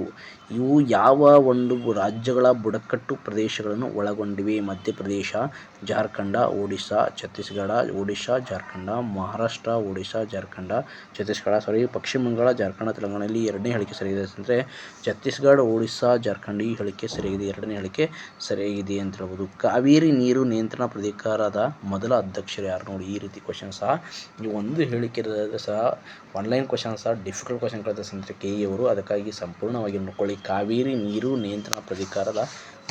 ಇವು ಯಾವ ಒಂದು ರಾಜ್ಯಗಳ ಬುಡಕಟ್ಟು ಪ್ರದೇಶಗಳನ್ನು ಒಳಗೊಂಡಿವೆ? ಮಧ್ಯಪ್ರದೇಶ, ಜಾರ್ಖಂಡ, ಒಡಿಶಾ, ಛತ್ತೀಸ್ಗಢ, ಒಡಿಶಾ, ಜಾರ್ಖಂಡ, ಮಹಾರಾಷ್ಟ್ರ, ಒಡಿಶಾ, ಜಾರ್ಖಂಡ, ಛತ್ತೀಸ್ಗಢ, ಪಶ್ಚಿಮ ಬಂಗಾಳ, ಜಾರ್ಖಂಡ, ತೆಲಂಗಾಣ. ಇಲ್ಲಿ 2ನೇ ಹೇಳಿಕೆ ಸರಿಯಾಗಿದೆ ಅಂದರೆ ಛತ್ತೀಸ್ಗಢ, ಒಡಿಸ್ಸಾ, ಜಾರ್ಖಂಡ್. ಈ ಹೇಳಿಕೆ ಸರಿಯಾಗಿದೆ. ಎರಡನೇ ಹೇಳಿಕೆ ಸರಿಯಾಗಿದೆ ಅಂತ ಹೇಳ್ಬೋದು. ಕಾವೇರಿ ನೀರು ನಿಯಂತ್ರಣ ಪ್ರಾಧಿಕಾರದ ಮೊದಲ ಅಧ್ಯಕ್ಷರು ಯಾರು ನೋಡಿ. ಈ ರೀತಿ ಕ್ವಶನ್ ಸಹ ಈ ಒಂದು ಹೇಳಿಕೆ ಸಹ ಆನ್ಲೈನ್ ಕ್ವಶನ್ ಸಹ ಡಿಫಿಕಲ್ಟ್ ಕ್ವಶನ್ ಕೇಳ್ತಾರೆ ಸ್ನೇಹಿತರೆ KE ಅವರು. ಅದಕ್ಕಾಗಿ ಸಂಪೂರ್ಣವಾಗಿ ನೋಡ್ಕೊಳ್ಳಿ. ಕಾವೇರಿ ನೀರು ನಿಯಂತ್ರಣ ಪ್ರಾಧಿಕಾರದ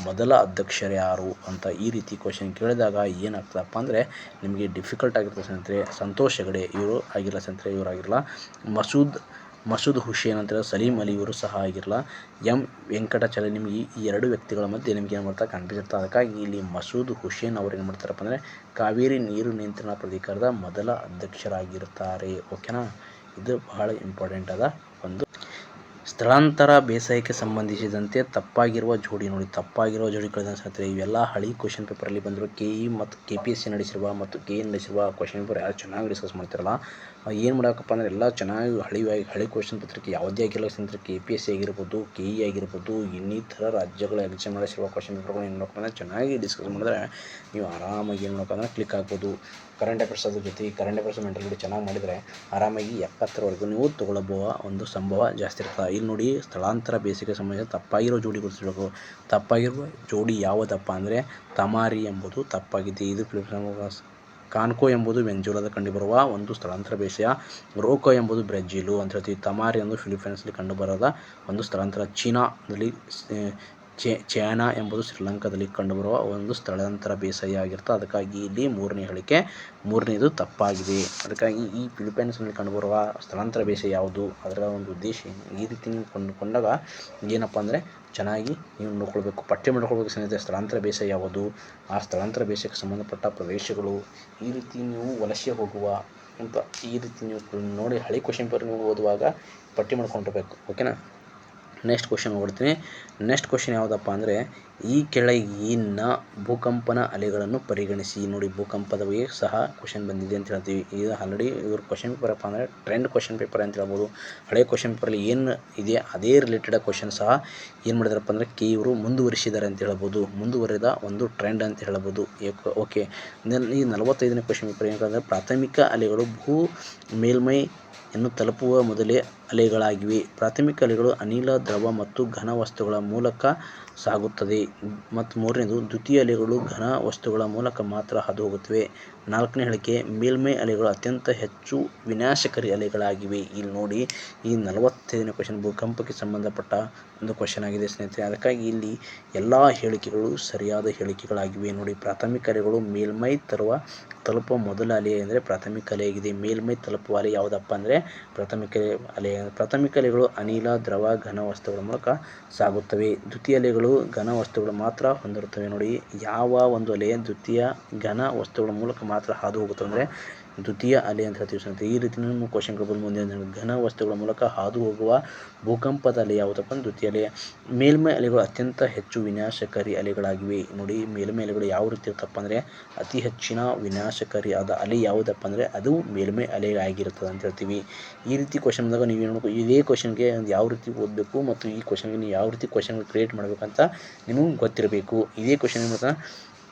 ಮೊದಲ ಅಧ್ಯಕ್ಷರು ಯಾರು ಅಂತ ಈ ರೀತಿ ಕ್ವಶನ್ ಕೇಳಿದಾಗ ಏನಾಗ್ತದಪ್ಪ ಅಂದರೆ ನಿಮಗೆ ಡಿಫಿಕಲ್ಟ್ ಆಗಿರ್ತದೆ ಸ್ನೇಹಿತರೆ. ಸಂತೋಷ್ ಹೆಗಡೆ ಇವರು ಆಗಿಲ್ಲ ಸ್ನೇಹಿತರೆ, ಇವರು ಆಗಿರಲ್ಲ. ಮಸೂದ್ ಹುಸೇನ್ ಅಂತ ಸಲೀಂ ಅಲಿ ಇವರು ಸಹ ಆಗಿರಲ್ಲ. ವೆಂಕಟಾಚಲ. ನಿಮಗೆ ಈ ಎರಡು ವ್ಯಕ್ತಿಗಳ ಮಧ್ಯೆ ನಿಮಗೆ ಏನು ಮಾಡ್ತಾರೆ ಕನ್ಫ್ಯೂಸ್ ಇರ್ತದೆ. ಅದಕ್ಕಾಗಿ ಇಲ್ಲಿ ಮಸೂದ್ ಹುಸೇನ್ ಅವರು ಏನು ಮಾಡ್ತಾರಪ್ಪ ಅಂದರೆ ಕಾವೇರಿ ನೀರು ನಿಯಂತ್ರಣ ಪ್ರಾಧಿಕಾರದ ಮೊದಲ ಅಧ್ಯಕ್ಷರಾಗಿರ್ತಾರೆ. ಓಕೆನಾ, ಇದು ಬಹಳ ಇಂಪಾರ್ಟೆಂಟ್ ಆದ ಒಂದು. ಸ್ಥಳಾಂತರ ಬೇಸಾಯಕ್ಕೆ ಸಂಬಂಧಿಸಿದಂತೆ ತಪ್ಪಾಗಿರುವ ಜೋಡಿ ನೋಡಿ. ತಪ್ಪಾಗಿರುವ ಜೋಡಿ ಕಳೆದ ಸ್ನೇಹಿತರೆ ಇವೆಲ್ಲ ಹಳಿ ಕ್ವಶನ್ ಪೇಪರಲ್ಲಿ ಬಂದರು. KE ಮತ್ತು KPSC ನಡೆಸಿರುವ ಮತ್ತು KE ನಡೆಸಿರುವ ಕ್ವಶನ್ ಪೇಪರ್ ಯಾರು ಚೆನ್ನಾಗಿ ಡಿಸ್ಕಸ್ ಮಾಡ್ತಿರಲ್ಲ ಏನು ಮಾಡಬೇಕಪ್ಪ ಅಂದರೆ ಎಲ್ಲ ಚೆನ್ನಾಗಿ ಹಳಿ ಕ್ವಶನ್ ಪತ್ರಿಕೆ ಯಾವುದೇ ಆಗಿರಲ್ಲ ಸ್ನೇಹಿತರೆ. KPSC ಆಗಿರ್ಬೋದು, KE ಆಗಿರ್ಬೋದು, ಇನ್ನಿತರ ರಾಜ್ಯಗಳ ಎಕ್ಸಾಮ್ ನಡೆಸಿರುವ ಕ್ವಶನ್ ಪೇಪರ್ಗಳು ಏನು ಮಾಡಬೇಕಪ್ಪ ಅಂದರೆ ಚೆನ್ನಾಗಿ ಡಿಸ್ಕಸ್ ಮಾಡಿದ್ರೆ ನೀವು ಆರಾಮಾಗಿ ಏನು ಮಾಡಬೇಕಂದ್ರೆ ಕ್ಲಿಕ್ ಆಗ್ಬೋದು. ಕರೆಂಟ್ ಅಫೇರ್ಸ್ ಅದ್ರ ಜೊತೆ ಕರೆಂಟ್ ಅಫೇರ್ಸ್ ಮೆಂಟಲ್ ಚೆನ್ನಾಗಿ ಮಾಡಿದರೆ ಆರಾಮಾಗಿ 70ರವರೆಗೂ ನೀವು ತೊಗೊಳ್ಳಬಹುವ ಒಂದು ಸಂಭವ ಜಾಸ್ತಿ ಇರ್ತದೆ. ಇಲ್ಲಿ ನೋಡಿ, ಸ್ಥಳಾಂತರ ಬೇಸಿಗೆ ಸಂಬಂಧ ತಪ್ಪಾಗಿರೋ ಜೋಡಿ ಗುರುತಿಸಬೇಕು. ತಪ್ಪಾಗಿರುವ ಜೋಡಿ ಯಾವುದಪ್ಪ ಅಂದರೆ ತಮಾರಿ ಎಂಬುದು ತಪ್ಪಾಗಿದೆ. ಇದು ಕಾನ್ಕೋ ಎಂಬುದು ವೆಂಜುಲಾದ ಕಂಡುಬರುವ ಒಂದು ಸ್ಥಳಾಂತರ ಬೇಸಾಯ. ರೋಕೋ ಎಂಬುದು ಬ್ರೆಜಿಲು ಅಂತ ಹೇಳ್ತೀವಿ. ತಮಾರಿ ಎಂದು ಫಿಲಿಪೈನ್ಸ್ನಲ್ಲಿ ಕಂಡುಬರದ ಒಂದು ಸ್ಥಳಾಂತರ. ಚೈನಾ ಎಂಬುದು ಶ್ರೀಲಂಕಾದಲ್ಲಿ ಕಂಡುಬರುವ ಒಂದು ಸ್ಥಳಾಂತರ ಬೇಸಾಯ ಆಗಿರ್ತದೆ. ಅದಕ್ಕಾಗಿ ಇಲ್ಲಿ ಮೂರನೇದು ತಪ್ಪಾಗಿದೆ. ಅದಕ್ಕಾಗಿ ಈ ಫಿಲಿಪೈನ್ಸ್ನಲ್ಲಿ ಕಂಡುಬರುವ ಸ್ಥಳಾಂತರ ಬೇಸಾಯ ಯಾವುದು, ಅದರ ಒಂದು ಉದ್ದೇಶ ಏನು, ಈ ರೀತಿ ನೀವು ಕೊಂಡಾಗ ಏನಪ್ಪ ಅಂದರೆ ಚೆನ್ನಾಗಿ ನೀವು ನೋಡ್ಕೊಳ್ಬೇಕು, ಪಠ್ಯ ಮಾಡ್ಕೊಳ್ಬೇಕು ಸ್ನೇಹಿತರೆ. ಸ್ಥಳಾಂತರ ಬೇಸಾಯ ಯಾವುದು, ಆ ಸ್ಥಳಾಂತರ ಬೇಸಾಯಕ್ಕೆ ಸಂಬಂಧಪಟ್ಟ ಪ್ರದೇಶಗಳು, ಈ ರೀತಿ ನೀವು ವಲಸೆ ಹೋಗುವ ಅಂತ ಈ ರೀತಿ ನೀವು ನೋಡಿ ಹಳೆ ಕ್ವಶನ್ ಪೇಪರ್ ನೀವು ಓದುವಾಗ ಪಟ್ಟಿ ಮಾಡ್ಕೊಂಡಿರ್ಬೇಕು. ಓಕೆನಾ. ನೆಕ್ಸ್ಟ್ ಕ್ವಶನ್ ನೋಡ್ತೀನಿ. ನೆಕ್ಸ್ಟ್ ಕ್ವಶನ್ ಯಾವುದಪ್ಪ ಅಂದರೆ ಈ ಕೆಳಗಿನ ಭೂಕಂಪನ ಅಲೆಗಳನ್ನು ಪರಿಗಣಿಸಿ ನೋಡಿ. ಭೂಕಂಪದ ಬಗ್ಗೆ ಸಹ ಕ್ವಶನ್ ಬಂದಿದೆ ಅಂತ ಹೇಳ್ತೀವಿ. ಇದು ಆಲ್ರೆಡಿ ಇವ್ರ ಕ್ವಶನ್ ಪೇಪರ್ ಅಪ್ಪ ಅಂದರೆ ಟ್ರೆಂಡ್ ಕ್ವಶನ್ ಪೇಪರ್ ಅಂತ ಹೇಳ್ಬೋದು. ಹಳೆ ಕ್ವಶನ್ ಪೇಪರಲ್ಲಿ ಏನು ಇದೆ ಅದೇ ರಿಲೇಟೆಡ್ ಕ್ವಶನ್ ಸಹ ಏನು ಮಾಡಿದಾರಪ್ಪ ಅಂದರೆ ಇವರು ಮುಂದುವರಿಸಿದ್ದಾರೆ ಅಂತ ಹೇಳ್ಬೋದು. ಮುಂದುವರೆದ ಒಂದು ಟ್ರೆಂಡ್ ಅಂತ ಹೇಳ್ಬೋದು. ಓಕೆ, ಈ 45ನೇ ಕ್ವಶನ್ ಪೇಪರ್ ಏನಂದರೆ ಪ್ರಾಥಮಿಕ ಅಲೆಗಳು ಭೂ ಮೇಲ್ಮೈಯನ್ನು ತಲುಪುವ ಮೊದಲೇ ಅಲೆಗಳಾಗಿವೆ. ಪ್ರಾಥಮಿಕ ಅಲೆಗಳು ಅನಿಲ, ದ್ರವ ಮತ್ತು ಘನ ವಸ್ತುಗಳ ಮೂಲಕ ಸಾಗುತ್ತದೆ. ಮತ್ತು ಮೂರನೇದು ದ್ವಿತೀಯ ಅಲೆಗಳು ಘನ ವಸ್ತುಗಳ ಮೂಲಕ ಮಾತ್ರ ಹಾದು ಹೋಗುತ್ತವೆ. ನಾಲ್ಕನೇ ಹೇಳಿಕೆ ಮೇಲ್ಮೈ ಅಲೆಗಳು ಅತ್ಯಂತ ಹೆಚ್ಚು ವಿನಾಶಕಾರಿ ಅಲೆಗಳಾಗಿವೆ. ಇಲ್ಲಿ ನೋಡಿ, ಈ 45ನೇ ಕ್ವಶನ್ ಭೂಕಂಪಕ್ಕೆ ಸಂಬಂಧಪಟ್ಟ ಒಂದು ಕ್ವಶನ್ ಆಗಿದೆ ಸ್ನೇಹಿತರೆ. ಅದಕ್ಕಾಗಿ ಇಲ್ಲಿ ಎಲ್ಲ ಹೇಳಿಕೆಗಳು ಸರಿಯಾದ ಹೇಳಿಕೆಗಳಾಗಿವೆ ನೋಡಿ. ಪ್ರಾಥಮಿಕ ಅಲೆಗಳು ಮೇಲ್ಮೈ ತಲುಪುವ ಮೊದಲ ಅಲೆ ಅಂದರೆ ಪ್ರಾಥಮಿಕ ಅಲೆಯಾಗಿದೆ. ಮೇಲ್ಮೈ ತಲುಪುವ ಅಲೆ ಯಾವುದಪ್ಪ ಅಂದರೆ ಪ್ರಾಥಮಿಕ ಅಲೆಗಳು ಅನಿಲ, ದ್ರವ, ಘನ ವಸ್ತುಗಳ ಮೂಲಕ ಸಾಗುತ್ತವೆ. ದ್ವಿತೀಯ ಅಲೆಗಳು ಘನ ವಸ್ತುಗಳು ಮಾತ್ರ ಹೊಂದಿರುತ್ತವೆ ನೋಡಿ. ಯಾವ ಒಂದು ಅಲೆ ದ್ವಿತೀಯ ಘನ ವಸ್ತುಗಳ ಮೂಲಕ ಮಾತ್ರ ಹಾದು ಹೋಗುತ್ತದೆ ಅಂದರೆ ದ್ವಿತೀಯ ಅಲೆ ಅಂತ ಹೇಳ್ತೀವಿ ಸ್ನೇಹಿತರೆ. ಈ ರೀತಿ ನಿಮ್ಮ ಕ್ವಶನ್ ಕೇಳ್ಬೋದು ಮುಂದೆ. ಘನ ವಸ್ತುಗಳ ಮೂಲಕ ಹಾದು ಹೋಗುವ ಭೂಕಂಪದ ಅಲೆ ಯಾವುದಪ್ಪ ಅಂದರೆ ದ್ವಿತೀಯ ಅಲೆ. ಮೇಲ್ಮೈ ಅಲೆಗಳು ಅತ್ಯಂತ ಹೆಚ್ಚು ವಿನಾಶಕಾರಿ ಅಲೆಗಳಾಗಿವೆ ನೋಡಿ. ಮೇಲ್ಮೈ ಅಲೆಗಳು ಯಾವ ರೀತಿ ಇರ್ತಪ್ಪ ಅಂದರೆ ಅತಿ ಹೆಚ್ಚಿನ ವಿನಾಶಕಾರಿ ಆದ ಅಲೆ ಯಾವುದಪ್ಪ ಅಂದರೆ ಅದು ಮೇಲ್ಮೈ ಅಲೆ ಆಗಿರ್ತದೆ ಅಂತ ಹೇಳ್ತೀವಿ. ಈ ರೀತಿ ಕ್ವಶನ್ ಬಂದಾಗ ನೀವು ಏನು ಮಾಡಬೇಕು, ಇದೇ ಕ್ವಶನ್ಗೆ ಯಾವ ರೀತಿ ಓದಬೇಕು ಮತ್ತು ಈ ಕ್ವಶನ್ಗೆ ನೀವು ಯಾವ ರೀತಿ ಕ್ವಶನ್ ಕ್ರಿಯೇಟ್ ಮಾಡಬೇಕಂತ ನಿಮಗೆ ಗೊತ್ತಿರಬೇಕು. ಇದೇ ಕ್ವಶನ್ ಏನು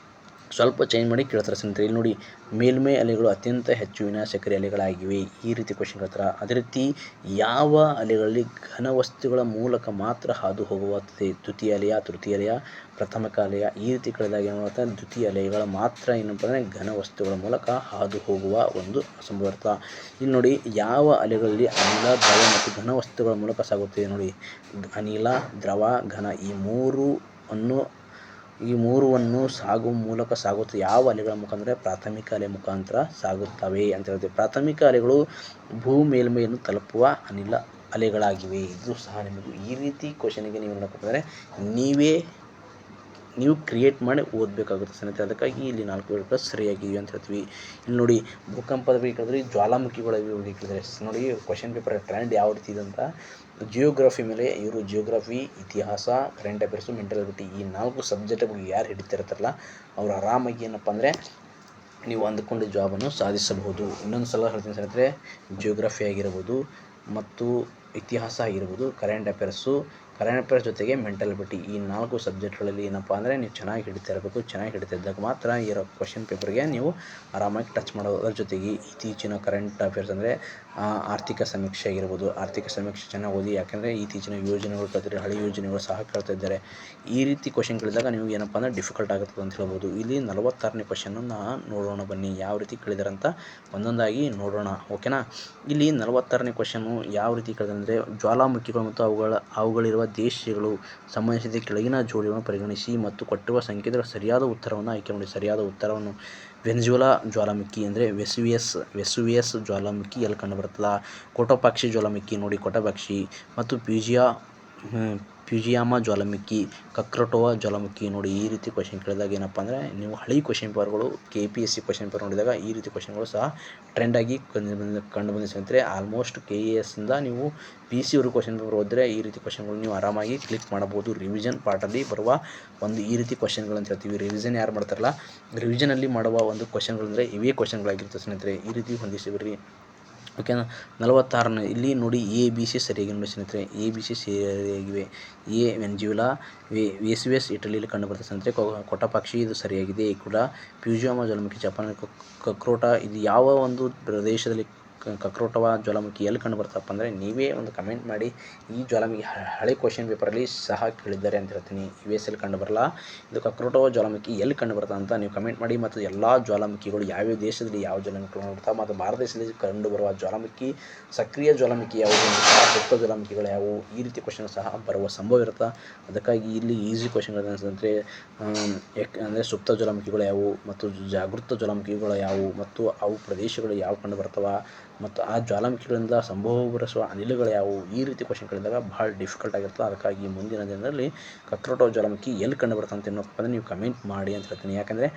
ಸ್ವಲ್ಪ ಚೇಂಜ್ ಮಾಡಿ ಕೇಳ್ತಾರೆ ಸ್ನೇಹಿತರೆ. ಇಲ್ಲಿ ನೋಡಿ, ಮೇಲ್ಮೈ ಅಲೆಗಳು ಅತ್ಯಂತ ಹೆಚ್ಚು ವಿನಾಶಕಾರಿ ಅಲೆಗಳಾಗಿವೆ. ಈ ರೀತಿ ಕ್ವಶನ್ ಕೇಳ್ತಾರೆ. ಅದೇ ರೀತಿ ಯಾವ ಅಲೆಗಳಲ್ಲಿ ಘನವಸ್ತುಗಳ ಮೂಲಕ ಮಾತ್ರ ಹಾದು ಹೋಗುತ್ತದೆ. ದ್ವಿತೀಯ ಅಲೆಯ, ತೃತೀಯ ಅಲೆಯ, ಪ್ರಥಮಿಕ ಅಲೆಯ. ಈ ರೀತಿ ಕೇಳಿದಾಗ ಏನು ಮಾಡ್ತಾರೆ, ದ್ವಿತೀಯ ಅಲೆಗಳ ಮಾತ್ರ ಏನಪ್ಪ ಅಂದರೆ ಘನವಸ್ತುಗಳ ಮೂಲಕ ಹಾದು ಹೋಗುವ ಒಂದು ಸಂಭವ ಇರ್ತದೆ. ಇಲ್ಲಿ ನೋಡಿ, ಯಾವ ಅಲೆಗಳಲ್ಲಿ ಅನಿಲ, ದ್ರವ ಮತ್ತು ಘನ ವಸ್ತುಗಳ ಮೂಲಕ ಸಾಗುತ್ತದೆ ನೋಡಿ. ಅನಿಲ, ದ್ರವ, ಘನ ಈ ಮೂರನ್ನು ಸಾಗುವ ಮೂಲಕ ಸಾಗುತ್ತದೆ. ಯಾವ ಅಲೆಗಳ ಮುಖಾಂತರ ಪ್ರಾಥಮಿಕ ಅಲೆ ಮುಖಾಂತರ ಸಾಗುತ್ತವೆ ಅಂತ ಹೇಳ್ತೀವಿ. ಪ್ರಾಥಮಿಕ ಅಲೆಗಳು ಭೂ ಮೇಲ್ಮೈಯನ್ನು ತಲುಪುವ ಅನಿಲ ಅಲೆಗಳಾಗಿವೆ. ಇದು ಸಹ ನಿಮಗೆ ಈ ರೀತಿ ಕ್ವಶನಿಗೆ ನೀವು ನೋಡೋಕೆ ನೀವು ಕ್ರಿಯೇಟ್ ಮಾಡಿ ಓದಬೇಕಾಗುತ್ತೆ ಸ್ನೇಹಿತರೆ. ಅದಕ್ಕಾಗಿ ಇಲ್ಲಿ 4 ಸರಿಯಾಗಿವೆ ಅಂತ ಹೇಳ್ತೀವಿ. ಇಲ್ಲಿ ನೋಡಿ, ಭೂಕಂಪದ ಬಗ್ಗೆ ಕೇಳಿದ್ರೆ ಜ್ವಾಲಾಮುಖಿಗಳ ಬಗ್ಗೆ ಕೇಳಿದರೆ ನೋಡಿ. ಕ್ವಶನ್ ಪೇಪರ್ ಟ್ರೆಂಡ್ ಯಾವ ರೀತಿ ಇದೆ ಅಂತ ಜಿಯೋಗ್ರಫಿ ಮೇಲೆ ಇವರು ಜಿಯೋಗ್ರಫಿ, ಇತಿಹಾಸ, ಕರೆಂಟ್ ಅಫೇರ್ಸು, ಮೆಂಟಲ್ ಎಬಿಲಿಟಿ ಈ 4 ಸಬ್ಜೆಕ್ಟ್ ಬಗ್ಗೆ ಯಾರು ಹಿಡಿತಿರ್ತಾರಲ್ಲ ಅವ್ರು ಆರಾಮಾಗಿ ಏನಪ್ಪ ಅಂದರೆ ನೀವು ಅಂದುಕೊಂಡು ಜಾಬನ್ನು ಸಾಧಿಸಬಹುದು. ಇನ್ನೊಂದು ಸಲ ಹೇಳ್ತೀನಿ ಸ್ನೇಹಿತರೆ, ಜಿಯೋಗ್ರಫಿ ಆಗಿರ್ಬೋದು ಮತ್ತು ಇತಿಹಾಸ ಆಗಿರ್ಬೋದು, ಕರೆಂಟ್ ಅಫೇರ್ಸು, ಕರೆಂಟ್ ಅಫೇರ್ಸ್ ಜೊತೆಗೆ ಮೆಂಟಾಲಿಟಿ ಈ 4 ಸಬ್ಜೆಕ್ಟ್ಗಳಲ್ಲಿ ಏನಪ್ಪ ಅಂದರೆ ನೀವು ಚೆನ್ನಾಗಿ ಹಿಡಿತಾ ಇರಬೇಕು. ಚೆನ್ನಾಗಿ ಹಿಡಿತಾ ಇದ್ದಾಗ ಮಾತ್ರ ಈ ಕ್ವಶನ್ ಪೇಪರ್ಗೆ ನೀವು ಆರಾಮಾಗಿ ಟಚ್ ಮಾಡೋದು. ಅದರ ಜೊತೆಗೆ ಇತ್ತೀಚಿನ ಕರೆಂಟ್ ಅಫೇರ್ಸ್ ಅಂದರೆ ಆರ್ಥಿಕ ಸಮೀಕ್ಷೆ ಆಗಿರ್ಬೋದು. ಆರ್ಥಿಕ ಸಮೀಕ್ಷೆ ಚೆನ್ನಾಗಿ ಓದಿ, ಯಾಕೆಂದರೆ ಇತ್ತೀಚಿನ ಯೋಜನೆಗಳು ಕೇಳ್ತಾರೆ, ಹಳೆ ಯೋಜನೆಗಳು ಸಹ ಕೇಳ್ತಾ ಇದ್ದಾರೆ. ಈ ರೀತಿ ಕ್ವಶನ್ ಕೇಳಿದಾಗ ನೀವು ಏನಪ್ಪ ಅಂದರೆ ಡಿಫಿಕಲ್ಟ್ ಆಗುತ್ತೆ ಅಂತ ಹೇಳ್ಬೋದು. ಇಲ್ಲಿ 46ನೇ ಕ್ವಶನನ್ನು ನೋಡೋಣ ಬನ್ನಿ, ಯಾವ ರೀತಿ ಕೇಳಿದಾರೆ ಅಂತ ಒಂದೊಂದಾಗಿ ನೋಡೋಣ. ಓಕೆನಾ. ಇಲ್ಲಿ 46ನೇ ಕ್ವಶನು ಯಾವ ರೀತಿ ಕೇಳಿದ್ರೆ ಅಂದರೆ ಜ್ವಾಲಾಮುಖಿಗಳು ಮತ್ತು ಅವುಗಳಿರುವ ದೇಶಗಳು ಸಂಬಂಧಿಸಿದ ಕೆಳಗಿನ ಜೋಡಿಗಳನ್ನು ಪರಿಗಣಿಸಿ ಮತ್ತು ಕೊಟ್ಟಿರುವ ಸಂಕೇತಗಳ ಸರಿಯಾದ ಉತ್ತರವನ್ನು ಆಯ್ಕೆ ಮಾಡಿ. ಸರಿಯಾದ ಉತ್ತರವನ್ನು ವೆನೆಜುವೆಲಾ ಜ್ವಾಲಾಮುಖಿ ಅಂದರೆ ವೆಸುವಿಯಸ್ ಜ್ವಾಲಾಮುಖಿ ಎಲ್ಲಿ ಕಂಡುಬರುತ್ತದೆ? ಕೋಟೋಪಾಕ್ಷಿ ಜ್ವಾಲಾಮುಖಿ ನೋಡಿ, ಕೋಟೋಪಾಕ್ಷಿ ಮತ್ತು ಫ್ಯೂಜಿಯಾಮಾ ಜ್ವಾಲಾಮುಖಿ, ಕಕ್ರಟೋವಾ ಜ್ವಾಲಾಮುಖಿ ನೋಡಿ. ಈ ರೀತಿ ಕ್ವಶನ್ ಕೇಳಿದಾಗ ಏನಪ್ಪ ಅಂದರೆ ನೀವು ಹಳೆ ಕ್ವಶನ್ ಪೇಪರ್ಗಳು KPSC ಕ್ವಶನ್ ಪೇಪರ್ ನೋಡಿದಾಗ ಈ ರೀತಿ ಕ್ವಶನ್ಗಳು ಸಹ ಟ್ರೆಂಡಾಗಿ ಕಂಡು ಬಂದಿದೆ. ಆಲ್ಮೋಸ್ಟ್ KAS ಇಂದ ನೀವು PC ವರೆಗೂ ಕ್ವಶನ್ ಪೇಪರ್ ಓದಿದ್ರೆ ಈ ರೀತಿ ಕ್ವಶನ್ಗಳು ನೀವು ಆರಾಮಾಗಿ ಕ್ಲಿಕ್ ಮಾಡಬಹುದು. ರಿವಿಷನ್ ಪಾರ್ಟಲ್ಲಿ ಬರುವ ಒಂದು ಈ ರೀತಿ ಕ್ವಶನ್ಗಳು ಅಂತ ಹೇಳ್ತೀವಿ. ರಿವಿಷನ್ ಯಾರು ಮಾಡ್ತಾರಲ್ಲ, ರಿವಿಷನಲ್ಲಿ ಮಾಡುವ ಒಂದು ಕ್ವಶನ್ಗಳಂದರೆ ಇವೇ ಕ್ವಶನ್ಗಳಾಗಿರ್ತದೆ ಸ್ನೇಹಿತರೆ. ಈ ರೀತಿ ಹೊಂದಿಸಿಬಿಡ್ರಿ. ಓಕೆನಾ. 46ನೇ ಇಲ್ಲಿ ನೋಡಿ ABC ಸರಿಯಾಗಿ ನೋಡಿ ಸ್ನೇಹಿತರೆ. ABC ಸರಿಯಾಗಿವೆ. ವೆನೆಜುವೆಲಾ, ವೆಸುವಿಯಸ್ ಇಟಲಿಯಲ್ಲಿ ಕಂಡುಬರ್ತದೆ ಸ್ನೇಹಿತರೆ. ಕೋಟೋಪಾಕ್ಷಿ ಇದು ಸರಿಯಾಗಿದೆ ಕೂಡ. ಫ್ಯೂಜಿಯಾಮಾ ಜ್ವಾಲಾಮುಖಿ ಜಪಾನ್. ಕಕ್ರೋಟಾ ಇದು ಯಾವ ಒಂದು ಪ್ರದೇಶದಲ್ಲಿ ಕಕ್ರೋಟೋವಾ ಜ್ವಾಲಾಮುಖಿ ಎಲ್ಲಿ ಕಂಡು ಬರ್ತಪ್ಪ ಅಂದರೆ ನೀವೇ ಒಂದು ಕಮೆಂಟ್ ಮಾಡಿ. ಈ ಜ್ವಾಲಾಮುಖಿ ಹಳೆ ಕ್ವಶನ್ ಪೇಪರಲ್ಲಿ ಸಹ ಕೇಳಿದ್ದಾರೆ ಅಂತ ಹೇಳ್ತೀನಿ. US ಅಲ್ಲಿ ಕಂಡು ಬರಲ್ಲ. ಇದು ಕಕ್ರೋಟೋವಾ ಜ್ವಾಲಾಮುಖಿ ಎಲ್ಲಿ ಕಂಡು ಬರ್ತದೆ ಅಂತ ನೀವು ಕಮೆಂಟ್ ಮಾಡಿ. ಮತ್ತು ಎಲ್ಲ ಜ್ವಾಲಾಮುಖಿಗಳು ಯಾವ್ಯಾವ ದೇಶದಲ್ಲಿ ಯಾವ ಜ್ವಾಲಾಮುಖಿಗಳು ನೋಡ್ತಾ ಮತ್ತು ಭಾರತ ದೇಶದಲ್ಲಿ ಕಂಡು ಬರುವ ಜ್ವಾಲಾಮುಖಿ, ಸಕ್ರಿಯ ಜ್ವಾಲಾಮುಖಿ ಯಾವುದು, ಸುಪ್ತ ಜ್ವಾಲಾಮುಖಿಗಳು ಯಾವುವು, ಈ ರೀತಿ ಕ್ವಶನ್ ಸಹ ಬರುವ ಸಂಭವ ಇರುತ್ತೆ. ಅದಕ್ಕಾಗಿ ಇಲ್ಲಿ ಈಸಿ ಕ್ವಶನ್ಗಳು ಅನಿಸಿದ್ರೆ ಅಂದರೆ ಸುಪ್ತ ಜ್ವಾಲಾಮುಖಿಗಳು ಯಾವುವು ಮತ್ತು ಜಾಗೃತ ಜ್ವಾಲಾಮುಖಿಗಳು ಯಾವುವು ಮತ್ತು ಅವು ಪ್ರದೇಶಗಳು ಯಾವ ಕಂಡು ಬರ್ತವ ಮತ್ತು ಆ ಜ್ವಾಲಾಮುಖಿಗಳಿಂದ ಸಂಭವಿಸುವ ಅನಿಲಗಳು ಯಾವುವು, ಈ ರೀತಿ ಕ್ವಶನ್ ಕೇಳಿದಾಗ ಭಾಳ ಡಿಫಿಕಲ್ಟ್ ಆಗಿರ್ತದೆ. ಅದಕ್ಕಾಗಿ ಮುಂದಿನ ದಿನದಲ್ಲಿ ಕಕ್ರೋಟೋವಾ ಜ್ವಾಲಾಮುಖಿ ಎಲ್ಲಿ ಕಂಡು ಬರ್ತದೆ ಅಂತ ಏನಪ್ಪ ಅಂದರೆ ನೀವು ಕಮೆಂಟ್ ಮಾಡಿ ಅಂತ ಹೇಳ್ತೀನಿ. ಯಾಕಂದರೆ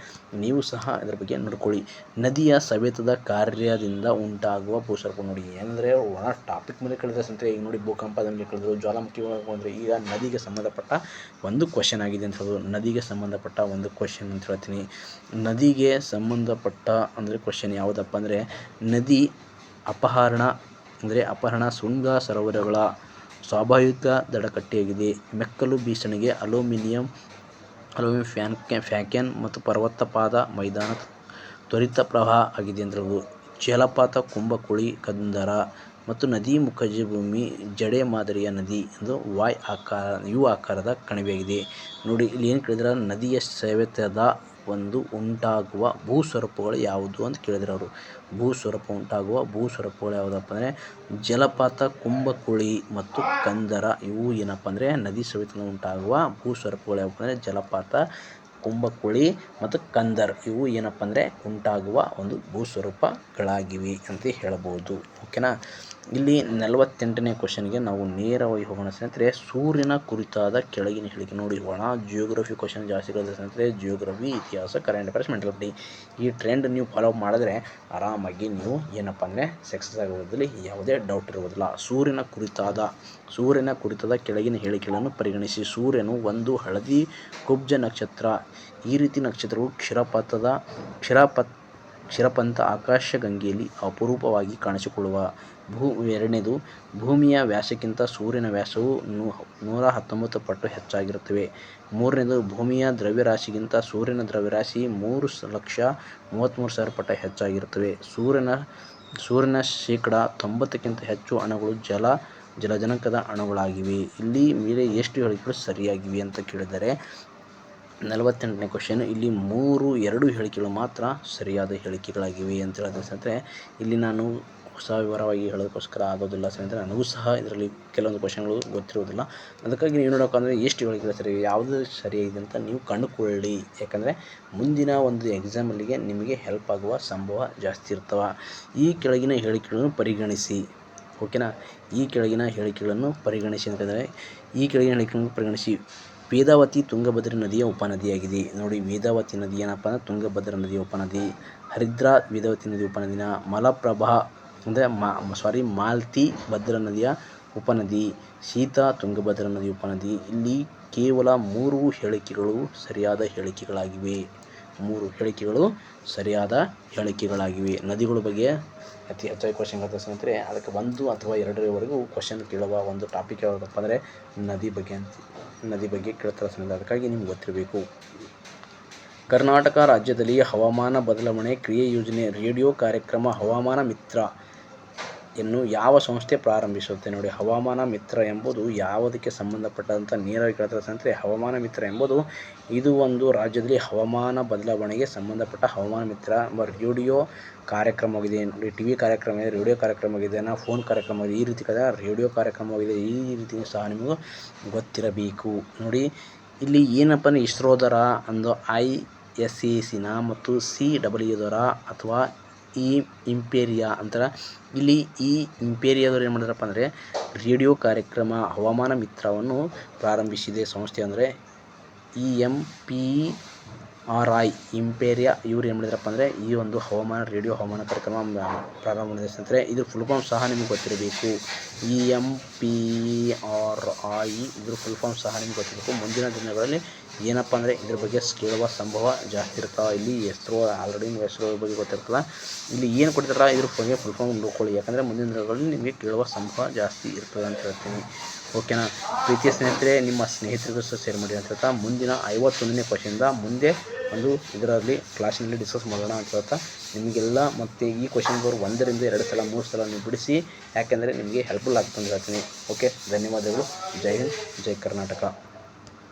ನೀವು ಸಹ ಇದರ ಬಗ್ಗೆ ನೋಡ್ಕೊಳ್ಳಿ. ನದಿಯ ಸವೆತದ ಕಾರ್ಯದಿಂದ ಉಂಟಾಗುವ ಭೂಸ್ವರೂಪ ನೋಡಿ. ಅಂದರೆ ಒಣ ಟಾಪಿಕ್ ಮೇಲೆ ಕೇಳಿದ್ರೆ ಸ್ನೇಹಿತರೆ, ಈಗ ನೋಡಿ ಭೂಕಂಪದ ಮೇಲೆ ಕೇಳಿದ್ರು, ಜ್ವಾಲಾಮುಖಿ ಅಂದರೆ ಈಗ ನದಿಗೆ ಸಂಬಂಧಪಟ್ಟ ಒಂದು ಕ್ವಶನ್ ಆಗಿದೆ ಅಂತ ಹೇಳ್ಬೋದು. ನದಿಗೆ ಸಂಬಂಧಪಟ್ಟ ಒಂದು ಕ್ವಶನ್ ಅಂತ ಹೇಳ್ತೀನಿ. ನದಿಗೆ ಸಂಬಂಧಪಟ್ಟ ಅಂದರೆ ಕ್ವಶನ್ ಯಾವುದಪ್ಪ ಅಂದರೆ ನದಿ ಅಪಹರಣ ಶೃಂಗ ಸರೋವರಗಳ ಸ್ವಾಭಾವಿಕ ದಡಕಟ್ಟೆಯಾಗಿದೆ. ಮೆಕ್ಕಲು ಬೀಸಣಿಗೆ, ಅಲ್ಯೂಮಿನಿಯಂ ಫ್ಯಾಕ್ಯಾನ್ ಮತ್ತು ಪರ್ವತಪಾದ ಮೈದಾನ ತ್ವರಿತ ಪ್ರವಾಹ ಆಗಿದೆ ಅಂತ ಹೇಳ್ಬೋದು. ಜಲಪಾತ ಕುಂಭಕುಳಿ ಕಂದರ ಮತ್ತು ನದಿ ಮುಖಜ ಭೂಮಿ ಜಡೆ ಮಾದರಿಯ ನದಿ ಎಂದು ಯು ಆಕಾರದ ಕಣಿವೆಯಾಗಿದೆ. ನೋಡಿ ಇಲ್ಲಿ ಏನು ಕೇಳಿದ್ರೆ ನದಿಯ ಸವೆತದ ಒಂದು ಉಂಟಾಗುವ ಭೂಸ್ವರೂಪಗಳು ಯಾವುದು ಅಂತ ಕೇಳಿದ್ರು ಅವರು. ಭೂಸ್ವರೂಪಗಳು ಯಾವುದಪ್ಪ ಅಂದರೆ ಜಲಪಾತ, ಕುಂಭಕುಳಿ ಮತ್ತು ಕಂದರ. ಇವು ಏನಪ್ಪ ಅಂದರೆ ನದಿ ಸವೆತದಿಂದ ಉಂಟಾಗುವ ಭೂಸ್ವರೂಪಗಳು ಯಾವಪ್ಪ ಅಂದರೆ ಜಲಪಾತ, ಕುಂಭಕುಳಿ ಮತ್ತು ಕಂದರ್. ಇವು ಏನಪ್ಪ ಅಂದರೆ ಉಂಟಾಗುವ ಒಂದು ಭೂಸ್ವರೂಪಗಳಾಗಿವೆ ಅಂತ ಹೇಳ್ಬೋದು. ಓಕೆನಾ. ಇಲ್ಲಿ 48ನೇ ಕ್ವಶನ್ಗೆ ನಾವು ನೇರವಾಗಿ ಹೋಗೋಣ ಸ್ನೇಹಿತರೆ. ಸೂರ್ಯನ ಕುರಿತಾದ ಕೆಳಗಿನ ಹೇಳಿಕೆ ನೋಡಿ. ಒಣ ಜಿಯೋಗ್ರಫಿ ಕ್ವಶನ್ ಜಾಸ್ತಿ ಕೇಳಿದ್ರೆ ಸ್ನೇಹಿತರೆ. ಜಿಯೋಗ್ರಫಿ, ಇತಿಹಾಸ, ಕರೆಂಟ್ ಅಫೇರ್ಸ್, ಮೆಂಟಾಲಿಟಿ ಈ ಟ್ರೆಂಡ್ ನೀವು ಫಾಲೋ ಮಾಡಿದ್ರೆ ಆರಾಮಾಗಿ ನೀವು ಏನಪ್ಪ ಅಂದರೆ ಸಕ್ಸಸ್ ಆಗೋದ್ರಲ್ಲಿ ಯಾವುದೇ ಡೌಟ್ ಇರುವುದಿಲ್ಲ. ಸೂರ್ಯನ ಕುರಿತಾದ ಕೆಳಗಿನ ಹೇಳಿಕೆಗಳನ್ನು ಪರಿಗಣಿಸಿ. ಸೂರ್ಯನು ಒಂದು ಹಳದಿ ಕುಬ್ಜ ನಕ್ಷತ್ರ. ಈ ರೀತಿ ನಕ್ಷತ್ರವು ಕ್ಷಿರಪಥ ಆಕಾಶಗಂಗೆಯಲ್ಲಿ ಅಪರೂಪವಾಗಿ ಕಾಣಿಸಿಕೊಳ್ಳುವ. ಎರಡನೇದು, ಭೂಮಿಯ ವ್ಯಾಸಕ್ಕಿಂತ ಸೂರ್ಯನ ವ್ಯಾಸವು 119 ಪಟ್ಟು ಹೆಚ್ಚಾಗಿರುತ್ತವೆ. ಮೂರನೇದು, ಭೂಮಿಯ ದ್ರವ್ಯರಾಶಿಗಿಂತ ಸೂರ್ಯನ ದ್ರವ್ಯರಾಶಿ 3,33,000 ಪಟ್ಟು ಹೆಚ್ಚಾಗಿರುತ್ತವೆ. ಸೂರ್ಯನ ಶೇಕಡ 90ಕ್ಕಿಂತ ಹೆಚ್ಚು ಅಣುಗಳು ಜಲಜನಕದ ಅಣುಗಳಾಗಿವೆ. ಇಲ್ಲಿ ಮೇಲೆ ಎಷ್ಟು ಹೇಳಿಕೆಗಳು ಸರಿಯಾಗಿವೆ ಅಂತ ಕೇಳಿದರೆ 48ನೇ ಕ್ವಶನ್ ಇಲ್ಲಿ 2 ಹೇಳಿಕೆಗಳು ಮಾತ್ರ ಸರಿಯಾದ ಹೇಳಿಕೆಗಳಾಗಿವೆ ಅಂತ ಹೇಳಿದ್ರೆ ಸ್ನೇಹಿತರೆ. ಇಲ್ಲಿ ನಾನು ಹೊಸ ವಿವರವಾಗಿ ಹೇಳೋದಕ್ಕೋಸ್ಕರ ಆಗೋದಿಲ್ಲ ಸ್ನೇಹಿತರೆ. ನನಗೂ ಸಹ ಇದರಲ್ಲಿ ಕೆಲವೊಂದು ಕ್ವಶನ್ಗಳು ಗೊತ್ತಿರೋದಿಲ್ಲ. ಅದಕ್ಕಾಗಿ ನೀವು ನೋಡೋಕ್ಕಂದರೆ ಎಷ್ಟು ಹೇಳಿಕೆಗಳು ಸರಿ, ಯಾವುದು ಸರಿಯಾಗಿದೆ ಅಂತ ನೀವು ಕಂಡುಕೊಳ್ಳಿ. ಯಾಕಂದರೆ ಮುಂದಿನ ಒಂದು ಎಕ್ಸಾಮಲ್ಲಿಗೆ ನಿಮಗೆ ಹೆಲ್ಪ್ ಆಗುವ ಸಂಭವ ಜಾಸ್ತಿ ಇರ್ತವೆ. ಈ ಕೆಳಗಿನ ಹೇಳಿಕೆಗಳನ್ನು ಪರಿಗಣಿಸಿ. ಓಕೆನಾ. ಈ ಕೆಳಗಿನ ಹೇಳಿಕೆಗಳನ್ನು ಪರಿಗಣಿಸಿ ಅಂತಂದರೆ ವೇದಾವತಿ ತುಂಗಭದ್ರಾ ನದಿಯ ಉಪನದಿಯಾಗಿದೆ. ನೋಡಿ, ವೇದಾವತಿ ನದಿ ಏನಪ್ಪ ಅಂದರೆ ತುಂಗಭದ್ರಾ ನದಿಯ ಉಪನದಿ. ಹರಿದ್ರಾ ವೇದಾವತಿ ನದಿಯ ಉಪನದಿನ. ಮಲಪ್ರಭಾ ಅಂದರೆ ಮಾಲ್ತಿ ಭದ್ರಾ ನದಿಯ ಉಪನದಿ. ಸೀತಾ ತುಂಗಭದ್ರಾ ನದಿಯ ಉಪನದಿ. ಇಲ್ಲಿ ಕೇವಲ 3 ಹೇಳಿಕೆಗಳು ಸರಿಯಾದ ಹೇಳಿಕೆಗಳಾಗಿವೆ. 3 ಹೇಳಿಕೆಗಳು ಸರಿಯಾದ ಹೇಳಿಕೆಗಳಾಗಿವೆ. ನದಿಗಳ ಬಗ್ಗೆ ಅತಿ ಹೆಚ್ಚಾಗಿ ಕ್ವಶನ್ ಕೇಳ್ತಾರೆ ಸ್ನೇಹಿತರೆ. ಅದಕ್ಕೆ 1 ಅಥವಾ 2ರವರೆಗೂ ಕ್ವಶನ್ ಕೇಳುವ ಒಂದು ಟಾಪಿಕ್ ಯಾವುದಪ್ಪ ಅಂದರೆ ನದಿ ಬಗ್ಗೆ ಕೇಳ್ತಾರೆ ಸ್ನೇಹಿತರೆ. ಅದಕ್ಕಾಗಿ ನಿಮ್ಗೆ ಗೊತ್ತಿರಬೇಕು. ಕರ್ನಾಟಕ ರಾಜ್ಯದಲ್ಲಿ ಹವಾಮಾನ ಬದಲಾವಣೆ ಕ್ರಿಯೆ ಯೋಜನೆ ರೇಡಿಯೋ ಕಾರ್ಯಕ್ರಮ ಹವಾಮಾನ ಮಿತ್ರ ಯನ್ನು ಯಾವ ಸಂಸ್ಥೆ ಪ್ರಾರಂಭಿಸುತ್ತೆ? ನೋಡಿ, ಹವಾಮಾನ ಮಿತ್ರ ಎಂಬುದು ಯಾವುದಕ್ಕೆ ಸಂಬಂಧಪಟ್ಟಂಥ ನೇರವಾಗಿ ಕೇಳ್ತಾರೆ ಸ್ನೇಹಿತರೆ. ಹವಾಮಾನ ಮಿತ್ರ ಎಂಬುದು ಇದು ಒಂದು ರಾಜ್ಯದಲ್ಲಿ ಹವಾಮಾನ ಬದಲಾವಣೆಗೆ ಸಂಬಂಧಪಟ್ಟ ಹವಾಮಾನ ಮಿತ್ರ ಎಂಬ ರೇಡಿಯೋ ಕಾರ್ಯಕ್ರಮವಾಗಿದೆ. ನೋಡಿ, TV ಕಾರ್ಯಕ್ರಮ ಇದೆ, ರೇಡಿಯೋ ಕಾರ್ಯಕ್ರಮವಾಗಿದೆ, ಫೋನ್ ಕಾರ್ಯಕ್ರಮವಾಗಿದೆ. ಈ ರೀತಿ ರೇಡಿಯೋ ಕಾರ್ಯಕ್ರಮವಾಗಿದೆ. ಈ ರೀತಿ ಸಹ ನಿಮಗೂ ಗೊತ್ತಿರಬೇಕು. ನೋಡಿ, ಇಲ್ಲಿ ಏನಪ್ಪ ಅಂದರೆ ಇಸ್ರೋದರ ಒಂದು ISACನ ಮತ್ತು CEEದವರ ಅಥವಾ ಈ ಇಂಪೇರಿಯಾ ಅಂತಾರೆ. ಇಲ್ಲಿ ಈ ಇಂಪೇರಿಯಾದವರು ಏನು ಮಾಡಿದ್ರಪ್ಪ ಅಂದರೆ ರೇಡಿಯೋ ಕಾರ್ಯಕ್ರಮ ಹವಾಮಾನ ಮಿತ್ರವನ್ನು ಪ್ರಾರಂಭಿಸಿದೆ ಸಂಸ್ಥೆ ಅಂದರೆ EMPRI ಇಂಪೇರಿಯಾ. ಇವರು ಏನು ಮಾಡಿದ್ರಪ್ಪ ಅಂದರೆ ಈ ಒಂದು ರೇಡಿಯೋ ಹವಾಮಾನ ಕಾರ್ಯಕ್ರಮ ಪ್ರಾರಂಭ ಮಾಡಿದೆ ಸ್ನೇಹಿತರೆ. ಇದು ಫುಲ್ ಫಾರ್ಮ್ ಸಹ ನಿಮಗೆ ಗೊತ್ತಿರಬೇಕು. EMPRI ಇದ್ರ ಫುಲ್ ಫಾರ್ಮ್ ಸಹ ನಿಮ್ಗೆ ಗೊತ್ತಿರಬೇಕು. ಮುಂದಿನ ದಿನಗಳಲ್ಲಿ ಏನಪ್ಪ ಅಂದರೆ ಇದ್ರ ಬಗ್ಗೆ ಕೇಳುವ ಸಂಭವ ಜಾಸ್ತಿ ಇರ್ತಾವೆ. ಇಲ್ಲಿ ಆಲ್ರೆಡಿ ಹೆಸರು ಬಗ್ಗೆ ಗೊತ್ತಿರ್ತದೆ. ಇಲ್ಲಿ ಏನು ಕೊಡ್ತಾರ ಇದ್ರ ಬಗ್ಗೆ ಫುಲ್ ಫಾರ್ಮ್ ನೋಡ್ಕೊಳ್ಳಿ. ಯಾಕಂದರೆ ಮುಂದಿನ ದಿನಗಳಲ್ಲಿ ನಿಮಗೆ ಕೇಳುವ ಸಂಭವ ಜಾಸ್ತಿ ಇರ್ತದೆ ಅಂತ ಹೇಳ್ತೀನಿ. ಓಕೆನಾ ಪ್ರೀತಿಯ ಸ್ನೇಹಿತರೆ, ನಿಮ್ಮ ಸ್ನೇಹಿತರಿಗೂ ಸಹ ಶೇರ್ ಮಾಡಿ ಅಂತ ಹೇಳ್ತಾ ಮುಂದಿನ 51ನೇ ಕ್ವಶನಿಂದ ಮುಂದೆ ಒಂದು ಇದರಲ್ಲಿ ಕ್ಲಾಸಿನಲ್ಲಿ ಡಿಸ್ಕಸ್ ಮಾಡೋಣ ಅಂತ ಹೇಳ್ತಾ ನಿಮಗೆಲ್ಲ ಮತ್ತು ಈ ಕ್ವಶನ್ 1 ರಿಂದ 2 ಸಲ 3 ಸಲ ನೀವು ಬಿಡಿಸಿ, ಯಾಕೆಂದರೆ ನಿಮಗೆ ಹೆಲ್ಪ್ಫುಲ್ ಆಗ್ತದೆ ಅಂತ ಹೇಳ್ತೀನಿ. ಓಕೆ, ಧನ್ಯವಾದಗಳು. ಜೈ ಹಿಂದ್, ಜೈ ಕರ್ನಾಟಕ.